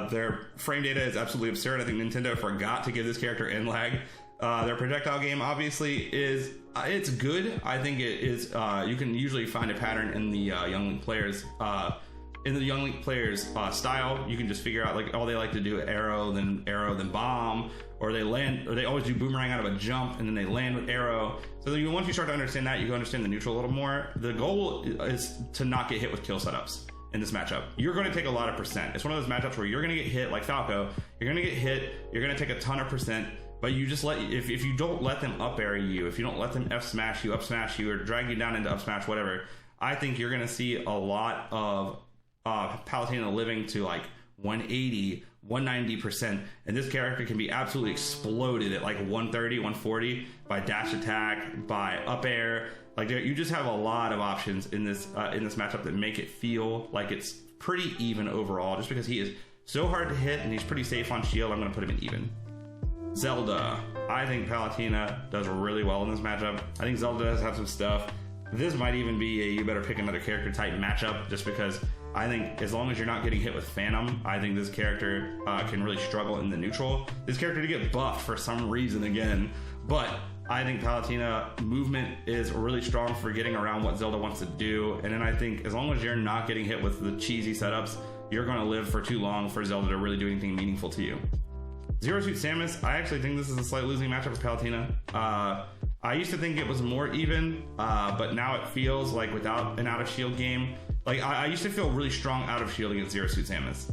Their frame data is absolutely absurd. I think Nintendo forgot to give this character end lag. Their projectile game obviously is it's good. I think it is. You can usually find a pattern in the Young Link players. Style, you can just figure out like, oh, they like to do arrow, then bomb, or they always do boomerang out of a jump and then they land with arrow. So once you start to understand that, you can understand the neutral a little more. The goal is to not get hit with kill setups in this matchup. You're going to take a lot of percent. It's one of those matchups where you're going to get hit like Falco. You're going to get hit. You're going to take a ton of percent. But you just if you don't let them up air you, if you don't let them F smash you, up smash you, or drag you down into up smash, whatever, I think you're going to see a lot of Palutena living to like 180, 190%. And this character can be absolutely exploded at like 130, 140 by dash attack, by up air. Like you just have a lot of options in this matchup that make it feel like it's pretty even overall. Just because he is so hard to hit and he's pretty safe on shield, I'm going to put him in even. Zelda. I think Palutena does really well in this matchup. I think Zelda does have some stuff. This might even be a you better pick another character type matchup, just because I think as long as you're not getting hit with Phantom, I think this character can really struggle in the neutral. This character to get buffed for some reason again, but I think Palutena movement is really strong for getting around what Zelda wants to do. And then I think as long as you're not getting hit with the cheesy setups, you're going to live for too long for Zelda to really do anything meaningful to you. Zero Suit Samus, I actually think this is a slight losing matchup for Palutena. I used to think it was more even, but now it feels like without an out of shield game, like I used to feel really strong out of shield against Zero Suit Samus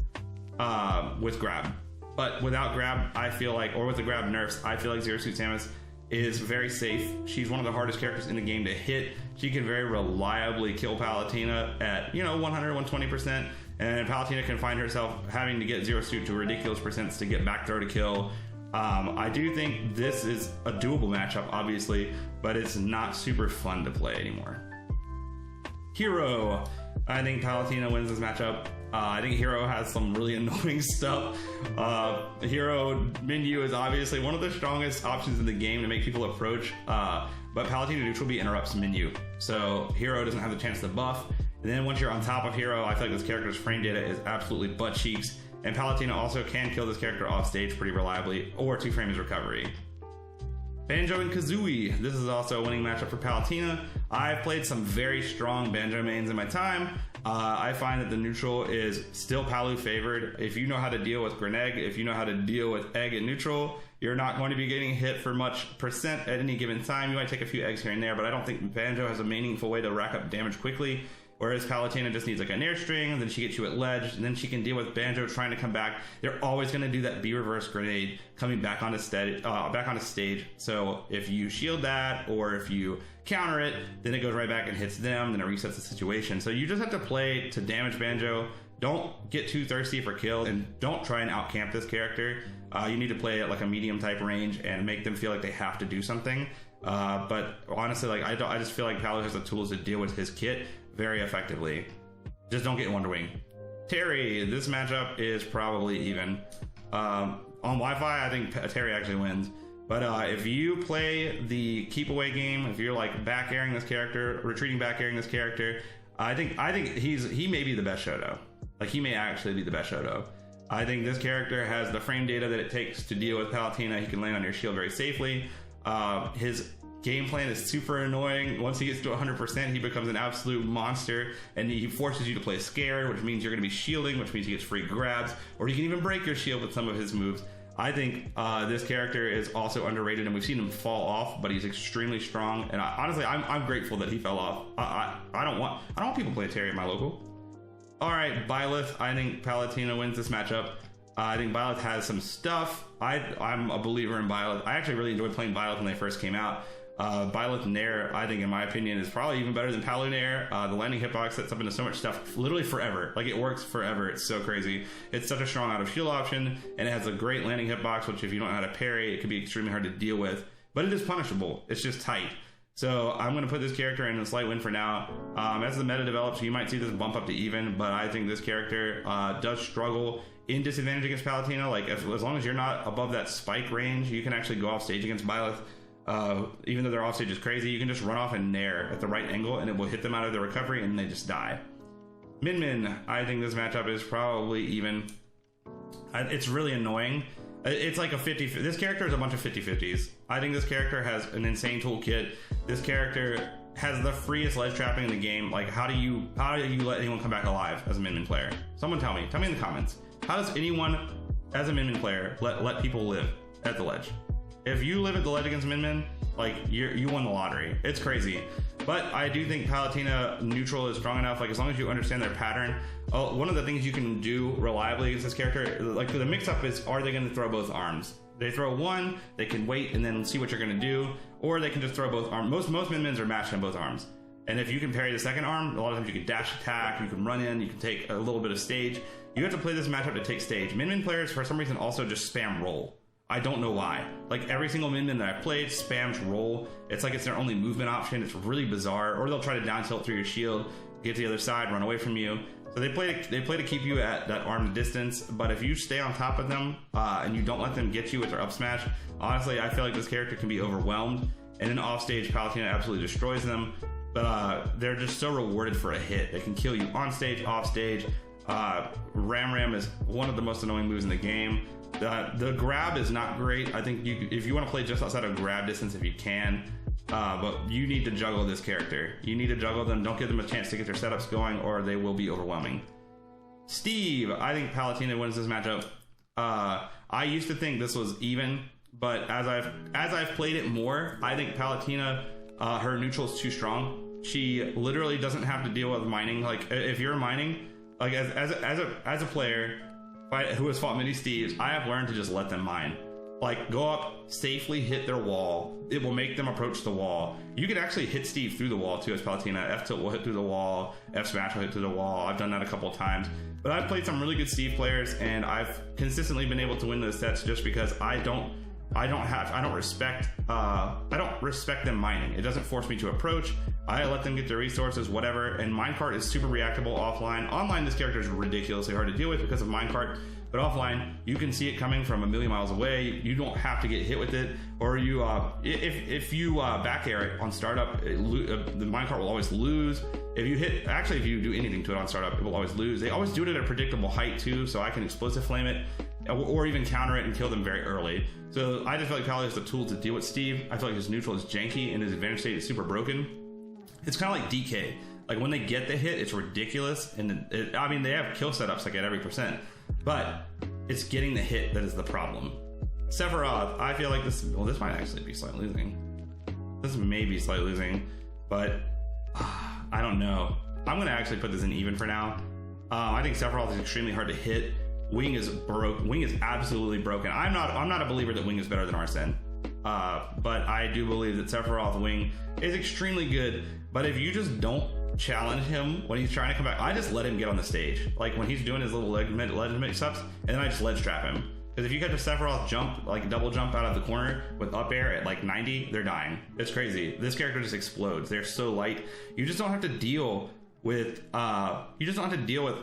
with grab. But without grab, I feel like, or with the grab nerfs, I feel like Zero Suit Samus is very safe. She's one of the hardest characters in the game to hit. She can very reliably kill Palutena at 100, 120%. And Palutena can find herself having to get Zero Suit to ridiculous percents to get back throw to kill. I do think this is a doable matchup, obviously, but it's not super fun to play anymore. Hero. I think Palutena wins this matchup. I think Hero has some really annoying stuff. Hero menu is obviously one of the strongest options in the game to make people approach, but Palutena neutral B interrupts menu. So Hero doesn't have the chance to buff. And then once you're on top of Hero, I feel like this character's frame data is absolutely butt cheeks. And Palutena also can kill this character off stage pretty reliably, or 2 frames recovery. Banjo and Kazooie. This is also a winning matchup for Palutena. I've played some very strong Banjo mains in my time. I find that the neutral is still Palu favored. If you know how to deal with Greneg, if you know how to deal with egg in neutral, you're not going to be getting hit for much percent at any given time. You might take a few eggs here and there, but I don't think Banjo has a meaningful way to rack up damage quickly. Whereas Palutena just needs like an airstring, then she gets you at ledge, and then she can deal with Banjo trying to come back. They're always going to do that B reverse grenade coming back onto stage. So if you shield that, or if you counter it, then it goes right back and hits them, then it resets the situation. So you just have to play to damage Banjo. Don't get too thirsty for kills, and don't try and outcamp this character. You need to play at like a medium type range and make them feel like they have to do something. But honestly, like I just feel like Palu has the tools to deal with his kit very effectively. Just don't get Wonder Wing. Terry, this matchup is probably even. On Wi-Fi, I think Terry actually wins. But if you play the keep away game, if you're like back airing this character, retreating back airing this character, I think he may be the best Shoto. Like he may actually be the best Shoto. I think this character has the frame data that it takes to deal with Palutena. He can land on your shield very safely. His game plan is super annoying. Once he gets to 100%, he becomes an absolute monster, and he forces you to play scared, which means you're going to be shielding, which means he gets free grabs, or he can even break your shield with some of his moves. I think this character is also underrated, and we've seen him fall off, but he's extremely strong. And honestly, I'm grateful that he fell off. I don't want people playing Terry at my local. All right, Byleth. I think Palutena wins this matchup. I think Byleth has some stuff. I'm a believer in Byleth. I actually really enjoyed playing Byleth when they first came out. Byleth Nair, I think, in my opinion, is probably even better than Palu Nair. The landing hitbox sets up into so much stuff literally forever. Like, it works forever. It's so crazy. It's such a strong out of shield option, and it has a great landing hitbox, which if you don't know how to parry, it can be extremely hard to deal with. But it is punishable. It's just tight. So I'm going to put this character in a slight win for now. As the meta develops, you might see this bump up to even, but I think this character does struggle in disadvantage against Palutena. Like, as long as you're not above that spike range, you can actually go off stage against Byleth. Even though their offstage is crazy, you can just run off and nair at the right angle and it will hit them out of their recovery and they just die. Min Min, I think this matchup is probably even. It's really annoying. It's like a 50. This character is a bunch of 50-50s. I think this character has an insane toolkit. This character has the freest ledge trapping in the game. Like, how do you let anyone come back alive as a Min Min player? Someone tell me in the comments. How does anyone as a Min Min player let people live at the ledge? If you live at the ledge against Min Min, like, you won the lottery. It's crazy. But I do think Palutena neutral is strong enough. Like, as long as you understand their pattern. One of the things you can do reliably against this character, like, the mix-up is, are they going to throw both arms? They throw one, they can wait and then see what you're going to do, or they can just throw both arms. Most Min Mins are matched on both arms. And if you can parry the second arm, a lot of times you can dash attack, you can run in, you can take a little bit of stage. You have to play this matchup to take stage. Min Min players, for some reason, also just spam roll. I don't know why. Like, every single Min Min that I've played spams roll. It's like it's their only movement option. It's really bizarre. Or they'll try to down tilt through your shield, get to the other side, run away from you. So they play to keep you at that arm distance. But if you stay on top of them and you don't let them get you with their up smash, honestly, I feel like this character can be overwhelmed. And then off stage, Palutena absolutely destroys them. But they're just so rewarded for a hit. They can kill you on stage, off stage. Ram is one of the most annoying moves in the game. The grab is not great. I think if you want to play just outside of grab distance, if you can, but you need to juggle this character. You need to juggle them. Don't give them a chance to get their setups going, or they will be overwhelming. Steve, I think Palutena wins this matchup. I used to think this was even, but as I've played it more, I think Palutena, her neutral is too strong. She literally doesn't have to deal with mining. Like, if you're mining, like, as a player who has fought many Steves, I have learned to just let them mine. Like, go up, safely hit their wall. It will make them approach the wall. You can actually hit Steve through the wall too as Palutena. F tilt will hit through the wall. F smash will hit through the wall. I've done that a couple of times. But I've played some really good Steve players, and I've consistently been able to win those sets just because I don't respect them mining. It doesn't force me to approach. I let them get their resources, whatever. And minecart is super reactable offline. Online, this character is ridiculously hard to deal with because of minecart. But offline, you can see it coming from a million miles away. You don't have to get hit with it. Or you, if you back air it on startup, the minecart will always lose. If you do anything to it on startup, it will always lose. They always do it at a predictable height too, so I can explosive flame it, or even counter it and kill them very early. So I just feel like Pally has the tool to deal with Steve. I feel like his neutral is janky and his advantage state is super broken. It's kind of like DK. Like, when they get the hit, it's ridiculous. And they have kill setups like at every percent, but it's getting the hit that is the problem. Sephiroth, I feel like this might actually be slightly losing. This may be slightly losing, but I don't know. I'm going to actually put this in even for now. I think Sephiroth is extremely hard to hit. Wing is broke. Wing is absolutely broken. I'm not a believer that Wing is better than Arsene. But I do believe that Sephiroth Wing is extremely good. But if you just don't challenge him when he's trying to come back, I just let him get on the stage. Like, when he's doing his little ledge mix-ups, and then I just ledge trap him. Because if you catch a Sephiroth jump, like double jump out of the corner with up air at like 90, they're dying. It's crazy. This character just explodes. They're so light. You just don't have to deal with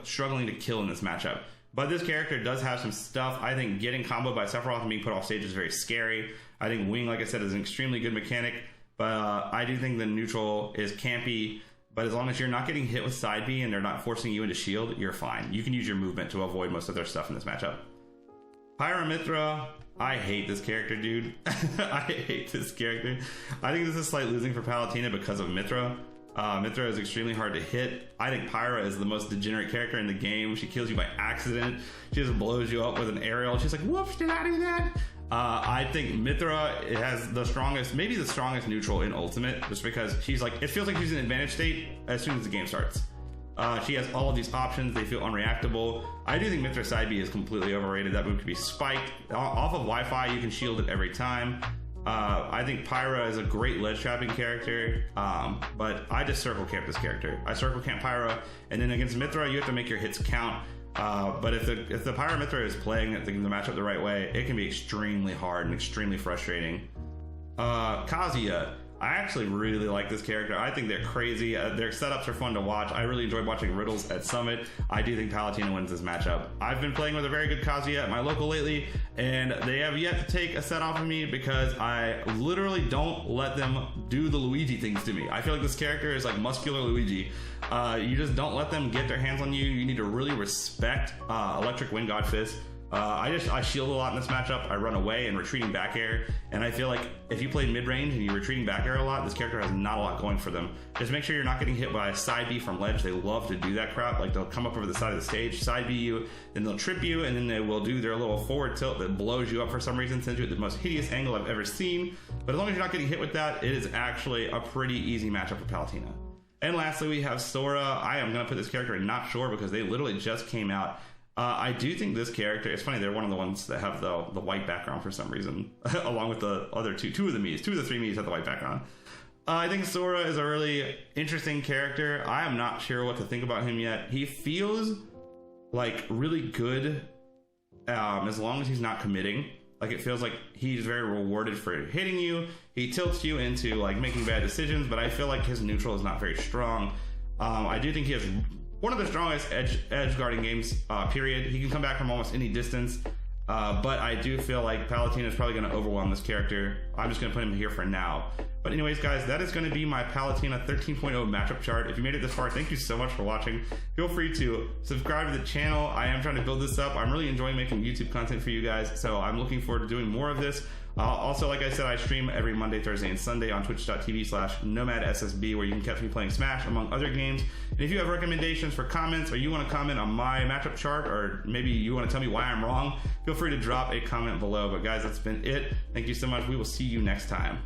struggling to kill in this matchup. But this character does have some stuff. I think getting comboed by Sephiroth and being put off stage is very scary. I think Wing, like I said, is an extremely good mechanic. But I do think the neutral is campy. But as long as you're not getting hit with side B and they're not forcing you into shield, you're fine. You can use your movement to avoid most of their stuff in this matchup. Pyramithra, I hate this character, dude. I hate this character. I think this is slight losing for Palutena because of Mithra. Mithra is extremely hard to hit. I think Pyra is the most degenerate character in the game. She kills you by accident. She just blows you up with an aerial. She's like, whoops, did I do that? I think Mithra has maybe the strongest neutral in Ultimate, just because she's like, it feels like she's in advantage state as soon as the game starts. She has all of these options. They feel unreactable. I do think Mithra Side B is completely overrated. That move could be spiked. Off of Wi-Fi, you can shield it every time. I think Pyra is a great ledge trapping character, but I just circle camp this character. I circle camp Pyra, and then against Mithra, you have to make your hits count. But if the Pyra Mithra is playing the matchup the right way, it can be extremely hard and extremely frustrating. Kazuya. I actually really like this character. I think they're crazy. Their setups are fun to watch. I really enjoyed watching Riddles at Summit. I do think Palutena wins this matchup. I've been playing with a very good Kazuya at my local lately, and they have yet to take a set off of me because I literally don't let them do the Luigi things to me. I feel like this character is like muscular Luigi. You just don't let them get their hands on you. You need to really respect Electric Wind God Fist. I shield a lot in this matchup. I run away and retreating back air, and I feel like if you play mid-range and you're retreating back air a lot, this character has not a lot going for them. Just make sure you're not getting hit by a side B from ledge. They love to do that crap. Like, they'll come up over the side of the stage, side B you, then they'll trip you, and then they will do their little forward tilt that blows you up for some reason, sends you at the most hideous angle I've ever seen. But as long as you're not getting hit with that, it is actually a pretty easy matchup for Palutena. And lastly, we have Sora. I am going to put this character in Not Sure because they literally just came out. I do think this character, it's funny, they're one of the ones that have the white background for some reason, along with the other two of the Miis. Two of the three Miis have the white background. I think Sora is a really interesting character. I am not sure what to think about him yet. He feels like really good as long as he's not committing. Like, it feels like he's very rewarded for hitting you. He tilts you into like making bad decisions, but I feel like his neutral is not very strong. I do think he has one of the strongest edge guarding games, period. He can come back from almost any distance, but I do feel like Palutena is probably going to overwhelm this character. I'm just going to put him here for now. But anyways, guys, that is going to be my Palutena 13.0 matchup chart. If you made it this far, thank you so much for watching. Feel free to subscribe to the channel. I am trying to build this up. I'm really enjoying making YouTube content for you guys, so I'm looking forward to doing more of this. Also, like I said, I stream every Monday, Thursday, and Sunday on twitch.tv/NomadSSB, where you can catch me playing Smash, among other games. And if you have recommendations for comments, or you want to comment on my matchup chart, or maybe you want to tell me why I'm wrong, feel free to drop a comment below. But guys, that's been it. Thank you so much. We will see you next time.